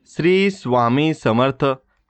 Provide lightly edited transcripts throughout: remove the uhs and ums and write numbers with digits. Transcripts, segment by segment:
श्री स्वामी समर्थ.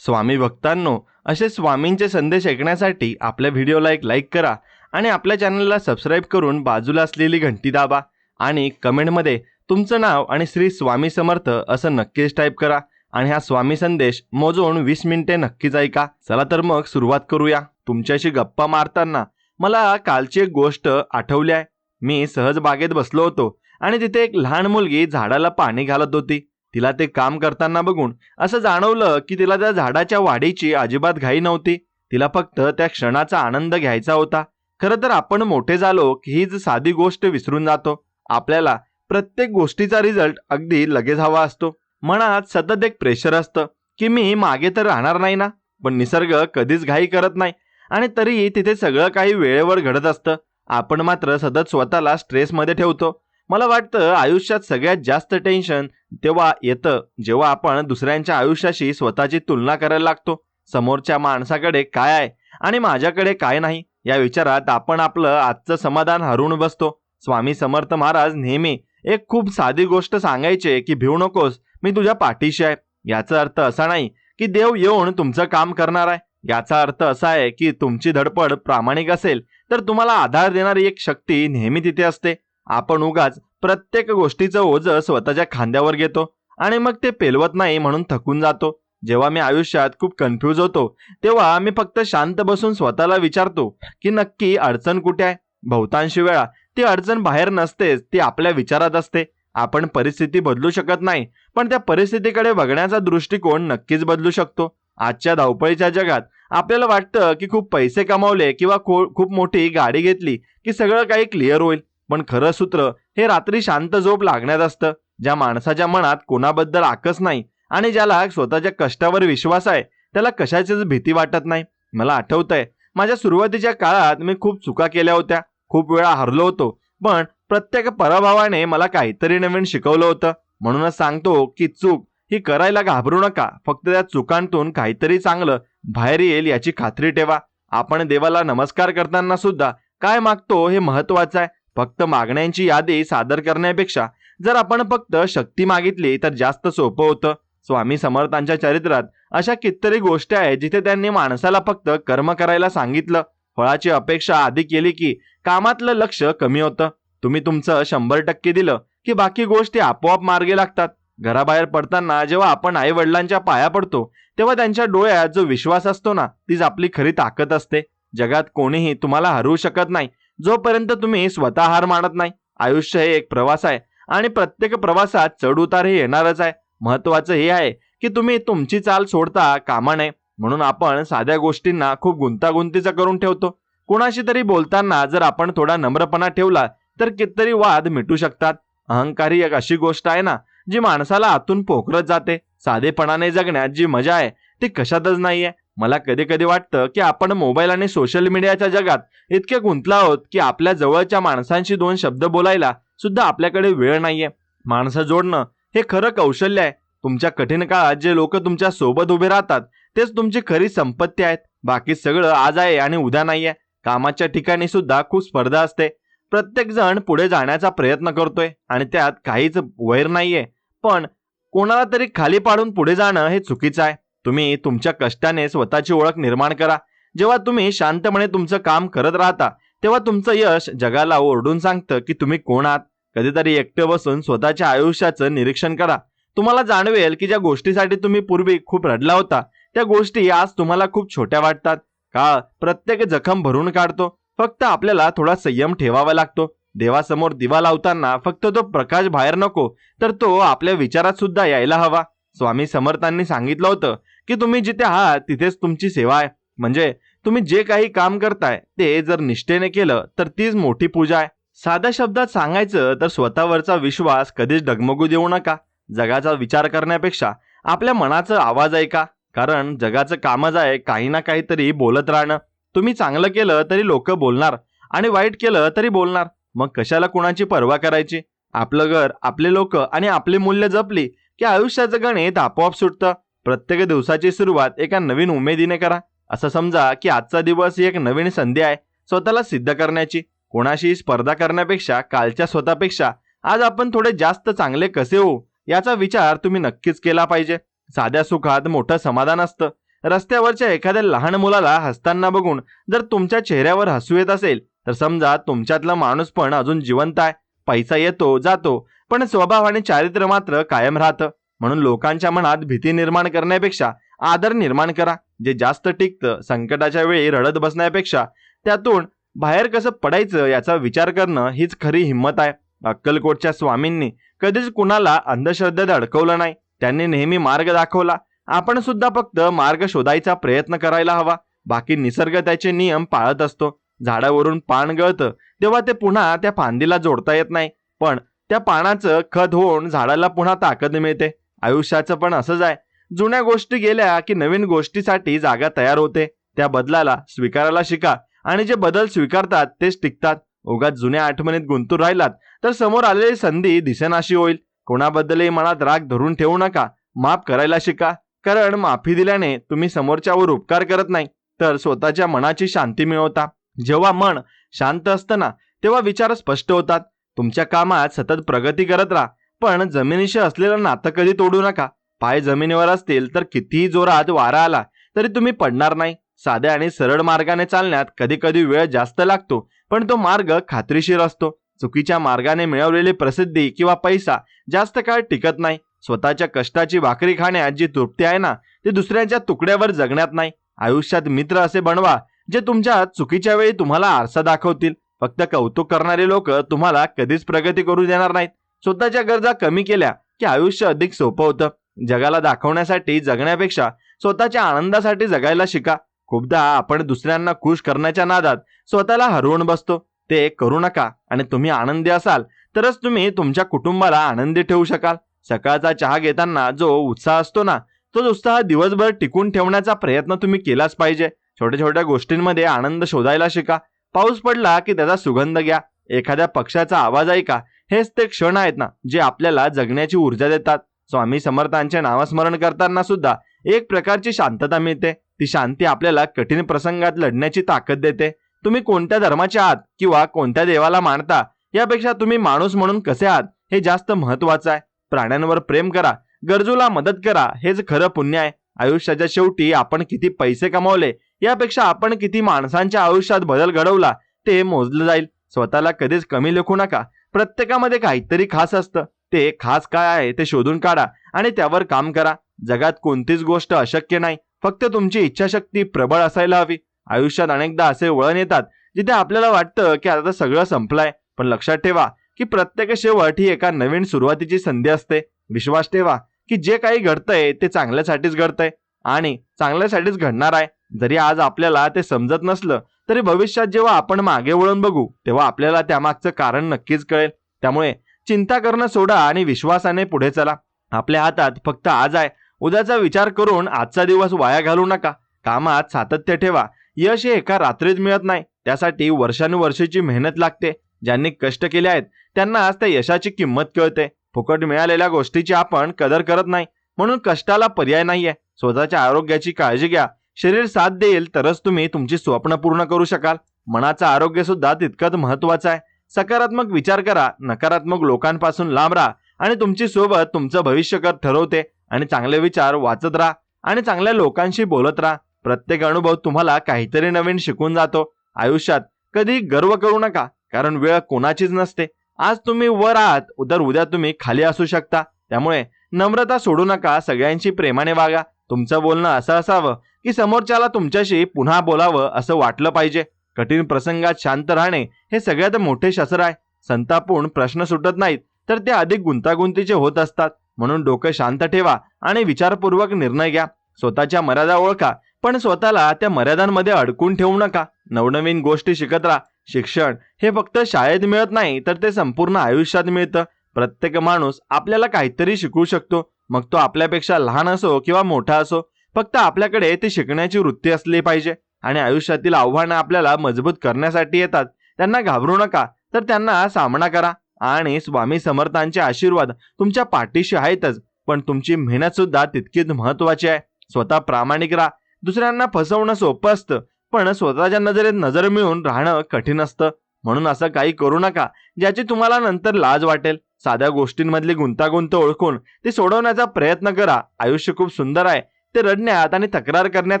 स्वामी भक्तांनो, असे स्वामींचे संदेश ऐकण्यासाठी आपल्या व्हिडिओला एक लाईक करा आणि आपल्या चॅनलला सबस्क्राईब करून बाजूला असलेली घंटी दाबा आणि कमेंटमध्ये तुमचं नाव आणि श्री स्वामी समर्थ असं नक्कीच टाईप करा. आणि हा स्वामी संदेश मोजून 20 मिनिटे नक्कीच ऐका. चला तर मग सुरुवात करूया. तुमच्याशी गप्पा मारताना मला कालची एक गोष्ट आठवली आहे. मी सहज बागेत बसलो होतो आणि तिथे एक लहान मुलगी झाडाला पाणी घालत होती. तिला ते काम करताना बघून असं जाणवलं की तिला त्या झाडाच्या वाढीची अजिबात घाई नव्हती. तिला फक्त त्या क्षणाचा आनंद घ्यायचा होता. खरं तर आपण मोठे झालो की हीच साधी गोष्ट विसरून जातो. आपल्याला प्रत्येक गोष्टीचा रिझल्ट अगदी लगेच हवा असतो. मनात सतत एक प्रेशर असतं की मी मागे तर राहणार नाही ना. पण निसर्ग कधीच घाई करत नाही आणि तरी तिथे सगळं काही वेळेवर घडत असतं. आपण मात्र सतत स्वतःला स्ट्रेसमध्ये ठेवतो. मला वाटतं आयुष्यात सगळ्यात जास्त टेन्शन तेव्हा येतं जेव्हा आपण दुसऱ्यांच्या आयुष्याशी स्वतःची तुलना करायला लागतो. समोरच्या माणसाकडे काय आहे आणि माझ्याकडे काय नाही या विचारात आपण आपलं आजचं समाधान हरवून बसतो. स्वामी समर्थ महाराज नेहमी एक खूप साधी गोष्ट सांगायचे की भिवू नकोस, मी तुझ्या पाठीशी आहे. याचा अर्थ असा नाही की देव येऊन तुमचं काम करणार आहे. याचा अर्थ असा आहे की तुमची धडपड प्रामाणिक असेल तर तुम्हाला आधार देणारी एक शक्ती नेहमी तिथे असते. आपण उगाच प्रत्येक गोष्टीचं ओझं स्वतःच्या खांद्यावर घेतो आणि मग ते पेलवत नाही म्हणून थकून जातो. जेव्हा मी आयुष्यात खूप कन्फ्यूज होतो तेव्हा मी फक्त शांत बसून स्वतःला विचारतो की नक्की अडचण कुठे आहे. बहुतांशी वेळा ती अडचण बाहेर नसतेच, ती आपल्या विचारात असते. आपण परिस्थिती बदलू शकत नाही, पण त्या परिस्थितीकडे बघण्याचा दृष्टिकोन नक्कीच बदलू शकतो. आजच्या धावपळीच्या जगात आपल्याला वाटतं की खूप पैसे कमावले किंवा खूप मोठी गाडी घेतली की सगळं काही क्लिअर होईल. पण खरं सूत्र हे रात्री शांत झोप लागण्यात असतं. ज्या माणसाच्या मनात कोणाबद्दल आकस नाही आणि ज्याला स्वतःच्या कष्टावर विश्वास आहे त्याला कशाचीच भीती वाटत नाही. मला आठवतंय माझ्या सुरुवातीच्या काळात मी खूप चुका केल्या होत्या. खूप वेळा हरलो होतो, पण प्रत्येक पराभवाने मला काहीतरी नवीन शिकवलं होतं. म्हणूनच सांगतो की चूक ही करायला घाबरू नका. फक्त त्या चुकांतून काहीतरी चांगलं बाहेर येईल याची खात्री ठेवा. आपण देवाला नमस्कार करताना सुद्धा काय मागतो हे महत्वाचं आहे. फक्त मागण्यांची यादी सादर करण्यापेक्षा जर आपण फक्त शक्ती मागितली तर जास्त सोपं होतं. स्वामी समर्थांच्या चरित्रात अशा कितीतरी गोष्टी आहेत जिथे त्यांनी माणसाला फक्त कर्म करायला सांगितलं. फळाची अपेक्षा आधी केली की कामातलं लक्ष कमी होतं. तुम्ही तुमचं 100% दिलं की बाकी गोष्टी आपोआप मार्गी लागतात. घराबाहेर पडताना जेव्हा आपण आई वडिलांच्या पाया पडतो तेव्हा त्यांच्या डोळ्यात जो विश्वास असतो ना, तीच आपली खरी ताकद असते. जगात कोणीही तुम्हाला हरवू शकत नाही जोपर्यंत तुम्ही स्वतः हार मानत नाही. आयुष्य हे एक प्रवास आहे आणि प्रत्येक प्रवासात चढ उतार हे येणारच आहे. महत्वाचं हे आहे की तुम्ही तुमची चाल सोडता कामा नये. म्हणून आपण साध्या गोष्टींना खूप गुंतागुंतीचं करून ठेवतो. कोणाशी तरी बोलताना जर आपण थोडा नम्रपणा ठेवला तर कितीतरी वाद मिटू शकतात. अहंकार ही एक अशी गोष्ट आहे ना जी माणसाला आतून पोखरत जाते. साधेपणाने जगण्यात जी मजा आहे ती कशातच नाहीये. मला कधी कधी वाटतं की आपण मोबाईल आणि सोशल मीडियाच्या जगात इतके गुंतलो आहोत की आपल्या जवळच्या माणसांशी 2 शब्द बोलायला सुद्धा आपल्याकडे वेळ नाहीये. माणसं जोडणं हे खरं कौशल्य आहे. तुमच्या कठीण काळात जे लोक तुमच्या सोबत उभे राहतात तेच तुमची खरी संपत्ती आहेत. बाकी सगळं आज आहे आणि उद्या नाहीये. कामाच्या ठिकाणी सुद्धा खूप स्पर्धा असते. प्रत्येक जण पुढे जाण्याचा प्रयत्न करतोय आणि त्यात काहीच वैर नाहीये. पण कोणाला तरी खाली पाडून पुढे जाणं हे चुकीचं आहे. तुम्ही तुमच्या कष्टाने स्वतःची ओळख निर्माण करा. जेव्हा तुम्ही शांतपणे तुमचं काम करत राहता तेव्हा तुमचं यश जगाला ओरडून सांगतं की तुम्ही कोण आहात. कधीतरी एकटे बसून स्वतःच्या आयुष्याचं निरीक्षण करा. तुम्हाला जाणवेल की ज्या गोष्टीसाठी तुम्ही पूर्वी खूप रडला होता त्या गोष्टी आज तुम्हाला खूप छोट्या वाटतात. काळ प्रत्येक जखम भरून काढतो. फक्त आपल्याला थोडा संयम ठेवावा लागतो. देवासमोर दिवा लावताना फक्त तो प्रकाश बाहेर नको तर तो आपल्या विचारात सुद्धा यायला हवा. स्वामी समर्थांनी सांगितलं होतं की तुम्ही जिथे आहात तिथेच तुमची सेवा आहे. म्हणजे तुम्ही जे काही काम करताय ते जर निष्ठेने केलं तर तीच मोठी पूजा आहे. साध्या शब्दात सांगायचं तर स्वतःवरचा विश्वास कधीच डगमगू देऊ नका. जगाचा विचार करण्यापेक्षा आपल्या मनाचा आवाज ऐका. कारण जगाचं कामच आहे काही ना काहीतरी बोलत राहणं. तुम्ही चांगलं केलं तरी लोक बोलणार आणि वाईट केलं तरी बोलणार. मग कशाला कुणाची पर्वा करायची. आपलं घर, आपले लोक आणि आपली मूल्य जपली की आयुष्याचं गणित आपोआप सुटतं. प्रत्येक दिवसाची सुरुवात एका नवीन उमेदीने करा. असं समजा की आजचा दिवस ही एक नवीन संधी आहे स्वतःला सिद्ध करण्याची. कोणाशी स्पर्धा करण्यापेक्षा कालच्या स्वतःपेक्षा आज आपण थोडे जास्त चांगले कसे होऊ याचा विचार तुम्ही नक्कीच केला पाहिजे. साध्या सुखात मोठं समाधान असतं. रस्त्यावरच्या एखाद्या लहान मुलाला हसताना बघून जर तुमच्या चेहऱ्यावर हसू येत असेल तर समजा तुमच्यातला माणूस पण अजून जिवंत आहे. पैसा येतो जातो, पण स्वभाव आणि चारित्र्य मात्र कायम राहतं. म्हणून लोकांच्या मनात भीती निर्माण करण्यापेक्षा आदर निर्माण करा. जे जास्त टिकतं. संकटाच्या वेळी रडत बसण्यापेक्षा त्यातून बाहेर कसं पडायचं याचा विचार करणं हीच खरी हिंमत आहे. अक्कलकोटच्या स्वामींनी कधीच कुणाला अंधश्रद्धेत अडकवलं नाही. त्यांनी नेहमी मार्ग दाखवला. आपण सुद्धा फक्त मार्ग शोधायचा प्रयत्न करायला हवा. बाकी निसर्ग त्याचे नियम पाळत असतो. झाडावरून पान गळतं तेव्हा ते पुन्हा त्या फांदीला जोडता येत नाही, पण त्या पानाचं खत होऊन झाडाला पुन्हा ताकद मिळते. आयुष्याचं पण असंच आहे. जुन्या गोष्टी गेल्या की नवीन गोष्टीसाठी जागा तयार होते. त्या बदलाला स्वीकारायला शिका आणि जे बदल स्वीकारतात तेच टिकतात. उगाच जुन्या आठवणीत गुंतून राहिलात तर समोर आलेली संधी दिसेनाशी होईल. कोणाबद्दलही मनात राग धरून ठेवू नका. माफ करायला शिका, कारण माफी दिल्याने तुम्ही समोरच्यावर उपकार करत नाही तर स्वतःच्या मनाची शांती मिळवता. जेव्हा मन शांत असतं ना तेव्हा विचार स्पष्ट होतात. तुमच्या कामात सतत प्रगती करत राहा, पण जमिनीशी असलेलं नातं कधी तोडू नका. पाय जमिनीवर असतील तर कितीही जोरात वारा आला तरी तुम्ही पडणार नाही. साध्या आणि सरळ मार्गाने चालण्यात कधी कधी वेळ जास्त लागतो, पण तो मार्ग खात्रीशीर असतो. चुकीच्या मार्गाने मिळवलेली प्रसिद्धी किंवा पैसा जास्त काळ टिकत नाही. स्वतःच्या कष्टाची भाकरी खाण्यात जी तृप्ती आहे ना ती दुसऱ्यांच्या तुकड्यावर जगण्यात नाही. आयुष्यात मित्र असे बनवा जे तुमच्या चुकीच्या वेळी तुम्हाला आरसा दाखवतील. फक्त कौतुक करणारे लोक तुम्हाला कधीच प्रगती करू देणार नाहीत. स्वतःच्या गरजा कमी केल्या की आयुष्य अधिक सोपं होतं. जगाला दाखवण्यासाठी जगण्यापेक्षा स्वतःच्या आनंदासाठी जगायला शिका. खूपदा आपण दुसऱ्यांना खुश करण्याच्या नादात स्वतःला हरवून बसतो. ते करू नका आणि तुम्ही आनंदी असाल तरच तुम्ही तुमच्या कुटुंबाला आनंदी ठेवू शकाल. सकाळचा चहा घेताना जो उत्साह असतो ना तो उत्साह दिवसभर टिकून ठेवण्याचा प्रयत्न तुम्ही केलाच पाहिजे. छोट्या छोट्या गोष्टींमध्ये आनंद शोधायला शिका. पाऊस पडला की त्याचा सुगंध घ्या. एखाद्या पक्ष्याचा आवाज ऐका. हेच ते क्षण आहेत ना जे आपल्याला जगण्याची ऊर्जा देतात. स्वामी समर्थांचे नामस्मरण करताना सुद्धा एक प्रकारची शांतता मिळते. ती शांती आपल्याला कठीण प्रसंगात लढण्याची ताकद देते. तुम्ही कोणत्या धर्माचे आहात किंवा कोणत्या देवाला मानता यापेक्षा तुम्ही माणूस म्हणून कसे आहात हे जास्त महत्वाचं आहे. प्राण्यांवर प्रेम करा, गरजूला मदत करा, हेच खरं पुण्य आहे. आयुष्याच्या शेवटी आपण किती पैसे कमावले यापेक्षा आपण किती माणसांच्या आयुष्यात बदल घडवला ते मोजलं जाईल. स्वतःला कधीच कमी लेखू नका. प्रत्येकामध्ये काहीतरी खास असतं. ते खास काय आहे ते शोधून काढा आणि त्यावर काम करा. जगात कोणतीच गोष्ट अशक्य नाही, फक्त तुमची इच्छाशक्ती प्रबळ असायला हवी. आयुष्यात अनेकदा असे वळण येतात जिथे आपल्याला वाटतं की आता सगळं संपलंय, पण लक्षात ठेवा की प्रत्येक शेवट ही एका नवीन सुरुवातीची संधी असते. विश्वास ठेवा की जे काही घडतंय ते चांगल्यासाठीच घडतंय आणि चांगल्यासाठीच घडणार आहे. जरी आज आपल्याला ते समजत नसलं तरी भविष्यात जेव्हा आपण मागे वळून बघू तेव्हा आपल्याला त्यामागचं कारण नक्कीच कळेल. त्यामुळे चिंता करणं सोडा आणि विश्वासाने पुढे चला. आपल्या हातात फक्त आज आहे. उद्याचा विचार करून आजचा दिवस वाया घालू नका. कामात सातत्य ठेवा. यश हे एका रात्रीत मिळत नाही, त्यासाठी वर्षानुवर्षाची मेहनत लागते. ज्यांनी कष्ट केले आहेत त्यांनाच त्या यशाची किंमत कळते. फुकट मिळालेल्या गोष्टीची आपण कदर करत नाही, म्हणून कष्टाला पर्याय नाहीये. स्वतःच्या आरोग्याची काळजी घ्या. शरीर साथ देईल तरच तुम्ही तुमची स्वप्न पूर्ण करू शकाल. मनाचं आरोग्य सुद्धा तितकंच महत्वाचं आहे. सकारात्मक विचार करा, नकारात्मक लोकांपासून लांब राहा आणि तुमची सोबत तुमचं भविष्य ठरवते. आणि चांगले विचार वाचत राहा आणि चांगल्या लोकांशी बोलत राहा. प्रत्येक अनुभव तुम्हाला काहीतरी नवीन शिकून जातो. आयुष्यात कधी गर्व करू नका, कारण वेळ कोणाचीच नसते. आज तुम्ही वर आहात तर उद्या तुम्ही खाली असू शकता. त्यामुळे नम्रता सोडू नका. सगळ्यांशी प्रेमाने वागा. तुमचं बोलणं असं असावं की समोरच्याला तुमच्याशी पुन्हा बोलावं असं वाटलं पाहिजे. कठीण प्रसंगात शांत राहणे हे सगळ्यात मोठे शस्त्र आहे. संतापून प्रश्न सुटत नाहीत तर ते अधिक गुंतागुंतीचे होत असतात. म्हणून डोकं शांत ठेवा आणि विचारपूर्वक निर्णय घ्या. स्वतःच्या मर्यादा ओळखा, पण स्वतःला त्या मर्यादांमध्ये अडकून ठेवू नका. नवनवीन गोष्टी शिकत राहा. शिक्षण हे फक्त शाळेत मिळत नाही तर ते संपूर्ण आयुष्यात मिळतं. प्रत्येक माणूस आपल्याला काहीतरी शिकवू शकतो, मग तो आपल्यापेक्षा लहान असो किंवा मोठा असो. फक्त आपल्याकडे ती शिकण्याची वृत्ती असली पाहिजे. आणि आयुष्यातील आव्हानं आपल्याला मजबूत करण्यासाठी येतात. त्यांना घाबरू नका, तर त्यांना सामना करा. आणि स्वामी समर्थांचे आशीर्वाद तुमच्या पाठीशी आहेतच, पण तुमची मेहनत सुद्धा तितकीच महत्वाची आहे. स्वतः प्रामाणिक राहा. दुसऱ्यांना फसवणं सोपं असतं, पण स्वतःच्या नजरेत नजर मिळून राहणं कठीण असतं. म्हणून असं काही करू नका ज्याची तुम्हाला नंतर लाज वाटेल. साध्या गोष्टींमधली गुंतागुंत ओळखून ती सोडवण्याचा प्रयत्न करा. आयुष्य खूप सुंदर आहे ते रडण्यात आणि तक्रार करण्यात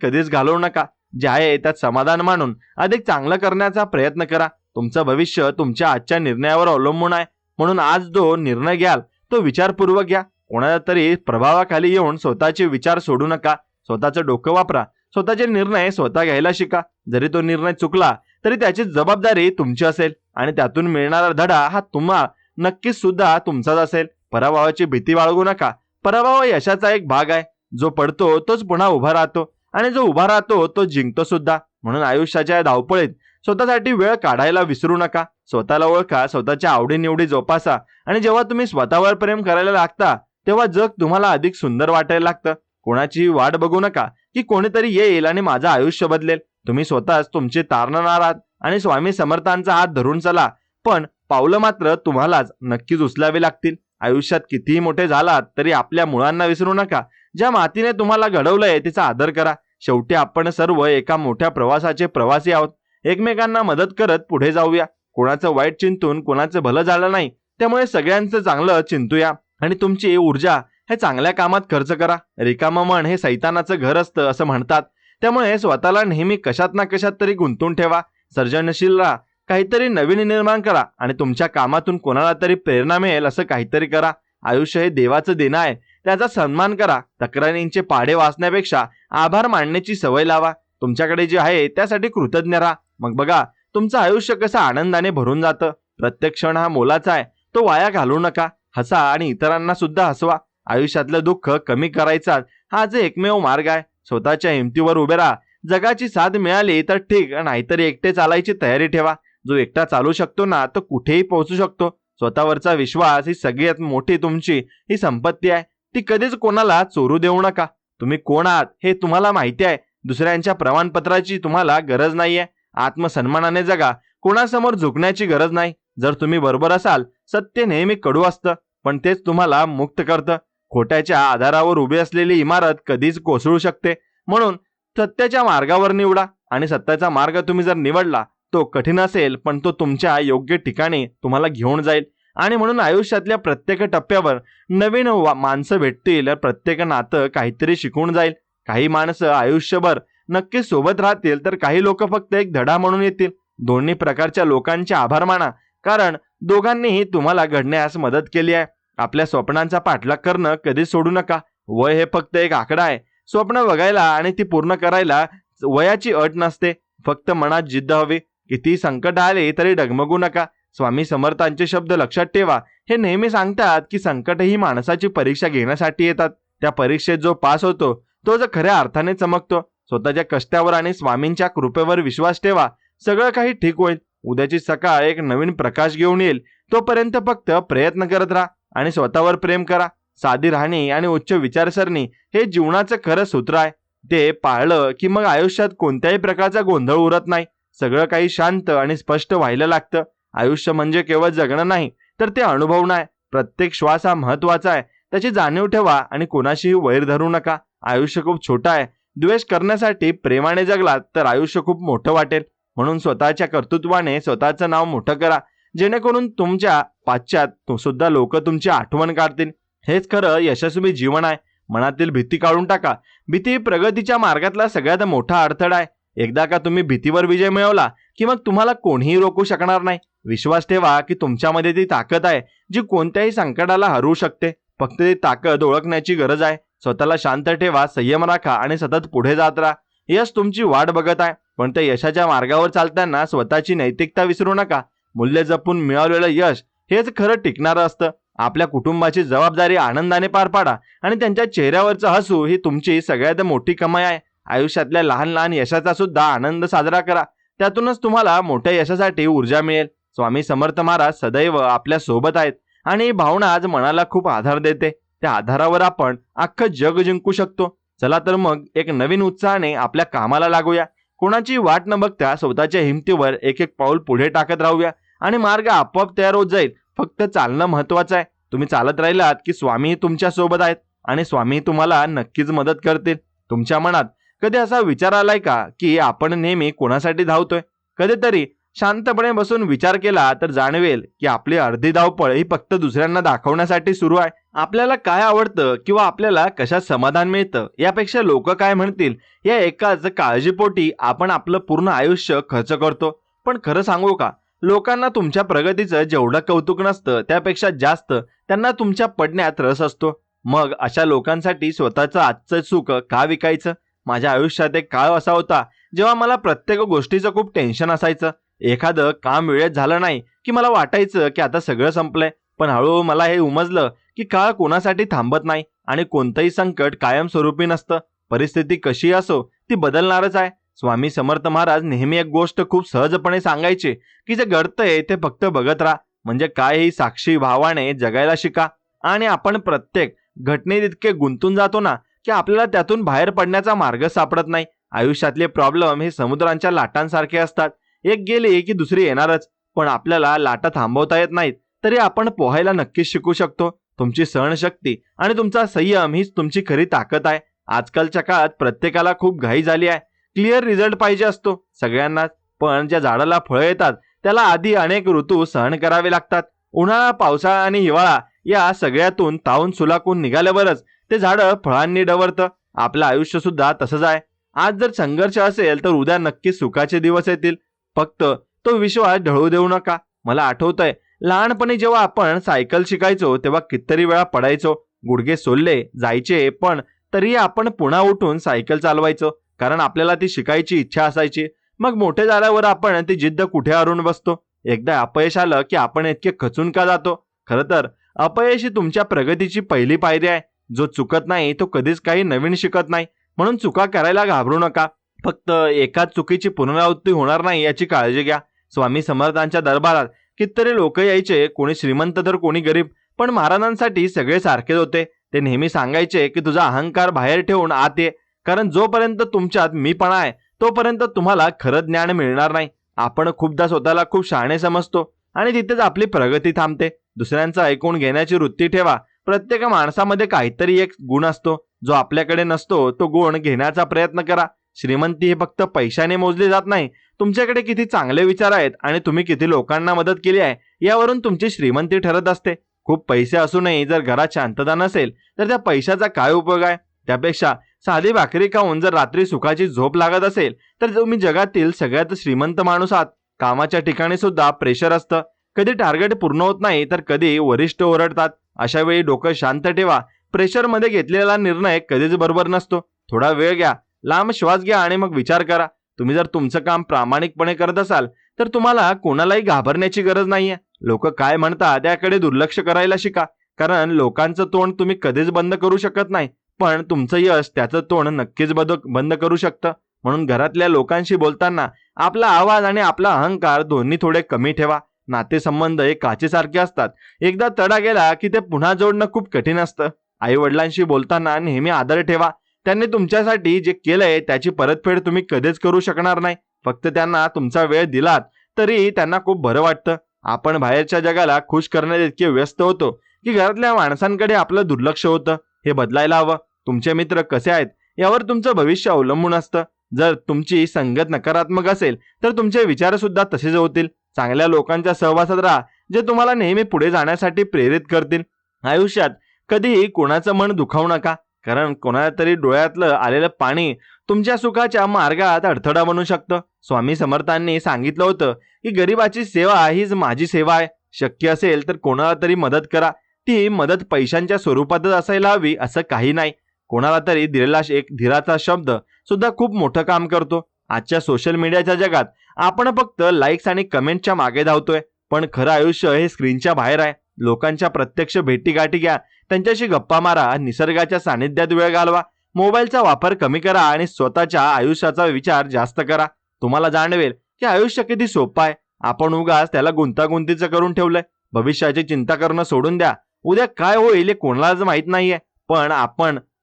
कधीच घालवू नका. जे आहे त्यात समाधान मानून अधिक चांगलं करण्याचा प्रयत्न करा. तुमचं भविष्य तुमच्या आजच्या निर्णयावर अवलंबून आहे, म्हणून आज जो निर्णय घ्याल तो विचारपूर्वक घ्या. कोणाच्या तरी प्रभावाखाली येऊन स्वतःचे विचार सोडू नका. स्वतःचं डोकं वापरा. स्वतःचे निर्णय स्वतः घ्यायला शिका. जरी तो निर्णय चुकला तरी त्याची जबाबदारी तुमची असेल आणि त्यातून मिळणारा धडा हा तुम्हा नक्कीच सुद्धा तुमचाच असेल. पराभवाची भीती बाळगू नका. पराभव यशाचा एक भाग आहे. जो पडतो तोच पुन्हा उभा राहतो आणि जो उभा राहतो तो जिंकतो सुद्धा. म्हणून आयुष्याच्या धावपळीत स्वतःसाठी वेळ काढायला विसरू नका. स्वतःला ओळखा, स्वतःच्या आवडीनिवडी जोपासा आणि जेव्हा तुम्ही स्वतःवर प्रेम करायला लागता तेव्हा जग तुम्हाला अधिक सुंदर वाटायला लागतं. कोणाची वाट बघू नका की कोणीतरी येईल आणि माझं आयुष्य बदलेल. तुम्ही स्वतःच तुमचे तारणारार आहात आणि स्वामी समर्थांचा हात धरून चला. पण पावलं मात्र तुम्हालाच नक्कीच उचलावी लागतील. आयुष्यात कितीही मोठे झालात तरी आपल्या मुळांना विसरू नका. ज्या मातीने तुम्हाला घडवलंय तिचा आदर करा. शेवटी आपण सर्व एका मोठ्या प्रवासाचे प्रवासी आहोत. एकमेकांना मदत करत पुढे जाऊया. कोणाचं वाईट चिंतून कोणाचं भलं झालं नाही, त्यामुळे सगळ्यांचं चांगलं चिंतूया आणि तुमची ऊर्जा हे चांगल्या कामात खर्च करा. रिकामं मन हे सैतानाचं घर असतं असं म्हणतात. त्यामुळे स्वतःला नेहमी कशात ना कशात तरी गुंतून ठेवा. सर्जनशील राहा. काहीतरी नवीन निर्माण करा आणि तुमच्या कामातून कोणाला तरी प्रेरणा मिळेल असं काहीतरी करा. आयुष्य हे देवाचं देणं आहे, त्याचा सन्मान करा. तक्रारींचे पाढे वाचण्यापेक्षा आभार मानण्याची सवय लावा. तुमच्याकडे जे आहे त्यासाठी कृतज्ञ राहा. मग बघा तुमचं आयुष्य कसं आनंदाने भरून जातं. प्रत्येक क्षण हा मोलाचा आहे, तो वाया घालवू नका. हसा आणि इतरांना सुद्धा हसवा. आयुष्यातलं दुःख कमी करायचा हाच एकमेव मार्ग आहे. स्वतःच्या हिमतीवर उभे राहा. जगाची साथ मिळाली तर ठीक, नाहीतरी एकटे चालायची तयारी ठेवा. जो एकटा चालू शकतो ना तो कुठेही पोहोचू शकतो. स्वतःवरचा विश्वास ही सगळ्यात मोठी तुमची ही संपत्ती आहे. ती कधीच कोणाला चोरू देऊ नका. तुम्ही कोण आहात हे तुम्हाला माहिती आहे. दुसऱ्यांच्या प्रमाणपत्राची तुम्हाला गरज नाहीये. आत्मसन्मानाने जगा. कोणासमोर झुकण्याची गरज नाही. जर तुम्ही बरोबर असाल, सत्य नेहमी कडू असतं, पण तेच तुम्हाला मुक्त करतं. खोट्याच्या आधारावर उभी असलेली इमारत कधीच कोसळू शकते. म्हणून सत्याच्या मार्गावर निवडा आणि सत्याचा मार्ग तुम्ही जर निवडला तो कठीण असेल, पण तो तुमच्या योग्य ठिकाणी तुम्हाला घेऊन जाईल. आणि म्हणून आयुष्यातल्या प्रत्येक टप्प्यावर नवीन माणसं भेटतील. प्रत्येक नातं काहीतरी शिकवून जाईल. काही माणसं आयुष्यभर नक्की सोबत राहतील तर काही लोक फक्त एक धडा म्हणून येतील. दोन्ही प्रकारच्या लोकांचे आभार माना, कारण दोघांनीही तुम्हाला घडण्यास मदत केली आहे. आपल्या स्वप्नांचा पाठलाग करणं कधीच सोडू नका. वय हे फक्त एक आकडा आहे. स्वप्न बघायला आणि ती पूर्ण करायला वयाची अट नसते, फक्त मनात जिद्द हवी. किती संकट आले तरी डगमगू नका. स्वामी समर्थांचे शब्द लक्षात ठेवा. हे नेहमी सांगतात की संकट ही माणसाची परीक्षा घेण्यासाठी येतात. त्या परीक्षेत जो पास होतो तो जो खऱ्या अर्थाने चमकतो. स्वतःच्या कष्टावर आणि स्वामींच्या कृपेवर विश्वास ठेवा. सगळं काही ठीक होईल. उद्याची सकाळ एक नवीन प्रकाश घेऊन येईल. तोपर्यंत फक्त प्रयत्न करत राहा आणि स्वतःवर प्रेम करा. साधी राहणी आणि उच्च विचारसरणी हे जीवनाचं खरं सूत्र आहे. ते पाळलं की मग आयुष्यात कोणत्याही प्रकारचा गोंधळ उरत नाही. सगळं काही शांत आणि स्पष्ट व्हायला लागतं. आयुष्य म्हणजे केवळ जगणं नाही, तर ते अनुभवणं आहे. प्रत्येक श्वास हा महत्वाचा आहे. त्याची जाणीव ठेवा आणि कोणाशीही वैर धरू नका. आयुष्य खूप छोटं आहे. द्वेष करण्यासाठी प्रेमाने जगलात तर आयुष्य खूप मोठं वाटेल. म्हणून स्वतःच्या कर्तृत्वाने स्वतःचं नाव मोठं करा, जेणेकरून तुमच्या पाश्चात सुद्धा लोक तुमची आठवण काढतील. हेच खरं यशस्वी जीवन आहे. मनातील भीती काढून टाका. भीती प्रगतीच्या मार्गातला सगळ्यात मोठा अडथळा आहे. एकदा का तुम्ही भीतीवर विजय मिळवला की मग तुम्हाला कोणीही रोखू शकणार नाही. विश्वास ठेवा की तुमच्यामध्ये ती ताकद आहे जी कोणत्याही संकटाला हरवू शकते. फक्त ती ताकद ओळखण्याची गरज आहे. स्वतःला शांत ठेवा, संयम राखा आणि सतत पुढे जात राहा. यश तुमची वाट बघत आहे, पण त्या यशाच्या मार्गावर चालताना स्वतःची नैतिकता विसरू नका. मूल्य जपून मिळवलेलं यश हेच खरं टिकणारं असतं. आपल्या कुटुंबाची जबाबदारी आनंदाने पार पाडा आणि त्यांच्या चेहऱ्यावरचं हसू ही तुमची सगळ्यात मोठी कमाई आहे. आयुष्यातल्या लहान लहान यशाचा सुद्धा आनंद साजरा करा. त्यातूनच तुम्हाला मोठ्या यशासाठी ऊर्जा मिळेल. स्वामी समर्थ महाराज सदैव आपल्या सोबत आहेत आणि ही भावना आज मनाला खूप आधार देते. त्या आधारावर आपण अख्खं जग जिंकू शकतो. चला तर मग एक नवीन उत्साहाने आपल्या कामाला लागूया. कोणाची वाट न बघता स्वतःच्या हिमतीवर एक एक पाऊल पुढे टाकत राहूया आणि मार्ग आपोआप तयार होत जाईल. फक्त चालणं महत्वाचं आहे. तुम्ही चालत राहिलात की स्वामी तुमच्या सोबत आहेत आणि स्वामी तुम्हाला नक्कीच मदत करतील. तुमच्या मनात कधी असा विचार आलाय का की आपण नेहमी कोणासाठी धावतोय? कधीतरी शांतपणे बसून विचार केला तर जाणवेल की आपली अर्धी धावपळ ही फक्त दुसऱ्यांना दाखवण्यासाठी सुरू आहे. आपल्याला काय आवडतं किंवा आपल्याला कशात समाधान मिळतं यापेक्षा लोक काय म्हणतील या एकाच काळजीपोटी आपण आपलं पूर्ण आयुष्य खर्च करतो. पण खरं सांगू का, लोकांना तुमच्या प्रगतीचं जेवढं कौतुक नसतं त्यापेक्षा जास्त त्यांना तुमच्या पडण्यात रस असतो. मग अशा लोकांसाठी स्वतःचं आजचं सुख का विकायचं? माझ्या आयुष्यात एक काळ असा होता जेव्हा मला प्रत्येक गोष्टीचं खूप टेन्शन असायचं. एखादं काम वेळेत झालं नाही की मला वाटायचं की आता सगळं संपलंय. पण हळूहळू मला हे उमजलं की काळ कोणासाठी थांबत नाही आणि कोणतंही संकट कायमस्वरूपी नसतं. परिस्थिती कशी असो ती बदलणारच आहे. स्वामी समर्थ महाराज नेहमी एक गोष्ट खूप सहजपणे सांगायचे की जे घडतंय ते फक्त बघत राहा, म्हणजे काय ही साक्षी भावाने जगायला शिका. आणि आपण प्रत्येक घटनेत इतके गुंतून जातो ना की आपल्याला त्यातून बाहेर पडण्याचा मार्ग सापडत नाही. आयुष्यातले प्रॉब्लेम हे समुद्रांच्या लाटांसारखे असतात, एक गेली की दुसरी येणारच. पण आपल्याला लाटा थांबवता येत नाहीत, तरी आपण पोहायला नक्कीच शिकू शकतो. तुमची सहनशक्ती आणि तुमचा संयम हीच तुमची खरी ताकद आहे. आजकालच्या काळात प्रत्येकाला खूप घाई झाली आहे. क्लिअर रिझल्ट पाहिजे असतो सगळ्यांनाच, पण ज्या झाडाला फळं येतात त्याला आधी अनेक ऋतू सहन करावे लागतात. उन्हाळा, पावसाळा आणि हिवाळा या सगळ्यातून तावून सुलाकून निघाल्यावरच ते झाडं फळांनी डवरतं. आपलं आयुष्य सुद्धा तसंच आहे. आज जर संघर्ष असेल तर उद्या नक्की सुखाचे दिवस येतील. फक्त तो विश्वास ढळू देऊ नका. मला आठवतंय लहानपणी जेव्हा आपण सायकल शिकायचो तेव्हा कितीतरी वेळा पडायचो, गुडघे सोलले जायचे, पण तरी आपण पुन्हा उठून सायकल चालवायचो, कारण आपल्याला ती शिकायची इच्छा असायची. मग मोठे झाल्यावर आपण ती जिद्द कुठे हरवून बसतो. एकदा अपयश आलं की आपण इतके खचून का जातो? खरं तर अपयश ही तुमच्या प्रगतीची पहिली पायरी आहे. जो चुकत नाही तो कधीच काही नवीन शिकत नाही. म्हणून चुका करायला घाबरू नका. फक्त एकाच चुकीची पुनरावृत्ती होणार नाही याची काळजी घ्या. स्वामी समर्थांच्या दरबारात कितीतरी लोक यायचे, कोणी श्रीमंत तर कोणी गरीब, पण महाराजांसाठी सगळे सारखेच होते. ते नेहमी सांगायचे की तुझा अहंकार बाहेर ठेवून आत ये, कारण जोपर्यंत तुमच्यात मीपणा आहे तोपर्यंत तुम्हाला खरं ज्ञान मिळणार नाही. आपण खूपदा स्वतःला खूप शहाणे समजतो आणि तिथेच आपली प्रगती थांबते. दुसऱ्यांचं ऐकून घेण्याची वृत्ती ठेवा. प्रत्येक माणसामध्ये काहीतरी एक गुण असतो जो आपल्याकडे नसतो, तो गुण घेण्याचा प्रयत्न करा. श्रीमंती हे फक्त पैशाने मोजली जात नाही. तुमच्याकडे किती चांगले विचार आहेत आणि तुम्ही किती लोकांना मदत केली आहे यावरून तुमची श्रीमंती ठरत असते. खूप पैसे असूनही जर घरात शांतता नसेल तर त्या पैशाचा काय उपयोग आहे? त्यापेक्षा साधी भाकरी खाऊन जर रात्री सुखाची झोप लागत असेल तर तुम्ही जगातील सगळ्यात श्रीमंत माणूस आहात. कामाच्या ठिकाणी सुद्धा प्रेशर असतं. कधी टार्गेट पूर्ण होत नाही तर कधी वरिष्ठ ओरडतात. अशा वेळी डोकं शांत ठेवा. प्रेशरमध्ये घेतलेला निर्णय कधीच बरोबर नसतो. थोडा वेळ घ्या, लांब श्वास घ्या आणि मग विचार करा. तुम्ही जर तुमचं काम प्रामाणिकपणे करत असाल तर तुम्हाला कोणालाही घाबरण्याची गरज नाहीये. लोक काय म्हणतात त्याकडे दुर्लक्ष करायला शिका, कारण लोकांचं तोंड तुम्ही कधीच बंद करू शकत नाही, पण तुमचं यश त्याचं तोंड नक्कीच बंद करू शकतं. म्हणून घरातल्या लोकांशी बोलताना आपला आवाज आणि आपला अहंकार दोन्ही थोडे कमी ठेवा. नातेसंबंध हे काचेसारखे असतात, एकदा तडा गेला की ते पुन्हा जोडणं खूप कठीण असतं. आई वडिलांशी बोलताना नेहमी आदर ठेवा. त्यांनी तुमच्यासाठी जे केलंय त्याची परतफेड तुम्ही कधीच करू शकणार नाही. फक्त त्यांना तुमचा वेळ दिलात तरी त्यांना खूप बरं वाटतं. आपण बाहेरच्या जगाला खुश करण्यात इतके व्यस्त होतो की घरातल्या माणसांकडे आपलं दुर्लक्ष होतं. हे बदलायला हवं. तुमचे मित्र कसे आहेत यावर तुमचं भविष्य अवलंबून असतं. जर तुमची संगत नकारात्मक असेल तर तुमचे विचार सुद्धा तसेच होतील. चांगल्या लोकांच्या सहवासात राहा, जे तुम्हाला नेहमी पुढे जाण्यासाठी प्रेरित करतील. आयुष्यात कधीही कोणाचं मन दुखावू नका, कारण कोणाला तरी डोळ्यातलं आलेलं पाणी तुमच्या सुखाच्या मार्गात अडथळा बनू शकतं. स्वामी समर्थांनी सांगितलं होतं की गरिबाची सेवा हीच माझी सेवा आहे. शक्य असेल तर कोणाला तरी मदत करा. ती मदत पैशांच्या स्वरूपातच असायला हवी असं काही नाही. कोणाला तरी दिलेला एक धीराचा शब्द सुद्धा खूप मोठं काम करतो. आजच्या सोशल मीडियाच्या जगात आपण फक्त लाईक्स आणि कमेंटच्या मागे धावतोय, पण खरं आयुष्य हे स्क्रीनच्या बाहेर आहे. लोकांच्या प्रत्यक्ष भेटीगाठी घ्या, त्यांच्याशी गप्पा मारा, निसर्गाच्या सानिध्यात वेळ घालवा. मोबाईलचा वापर कमी करा आणि स्वतःच्या आयुष्याचा विचार जास्त करा. तुम्हाला जाणवेल की आयुष्य किती सोपं आहे. आपण उगाच त्याला गुंतागुंतीचं करून ठेवलंय. भविष्याची चिंता करणं सोडून द्या. उद्या काय होईल हे कोणालाच माहित नाहीये, पण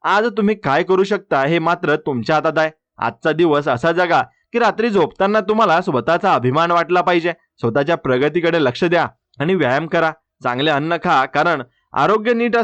आज तुम्ही काय करू शकता हे मात्र तुमच्या हातात आहे. आजचा दिवस असा जगा की रात्री झोपताना तुम्हाला स्वतःचा अभिमान वाटला पाहिजे. स्वतःच्या प्रगतीकडे लक्ष द्या आणि व्यायाम करा. चांगले अन्न खा, कारण आरोग्य नीट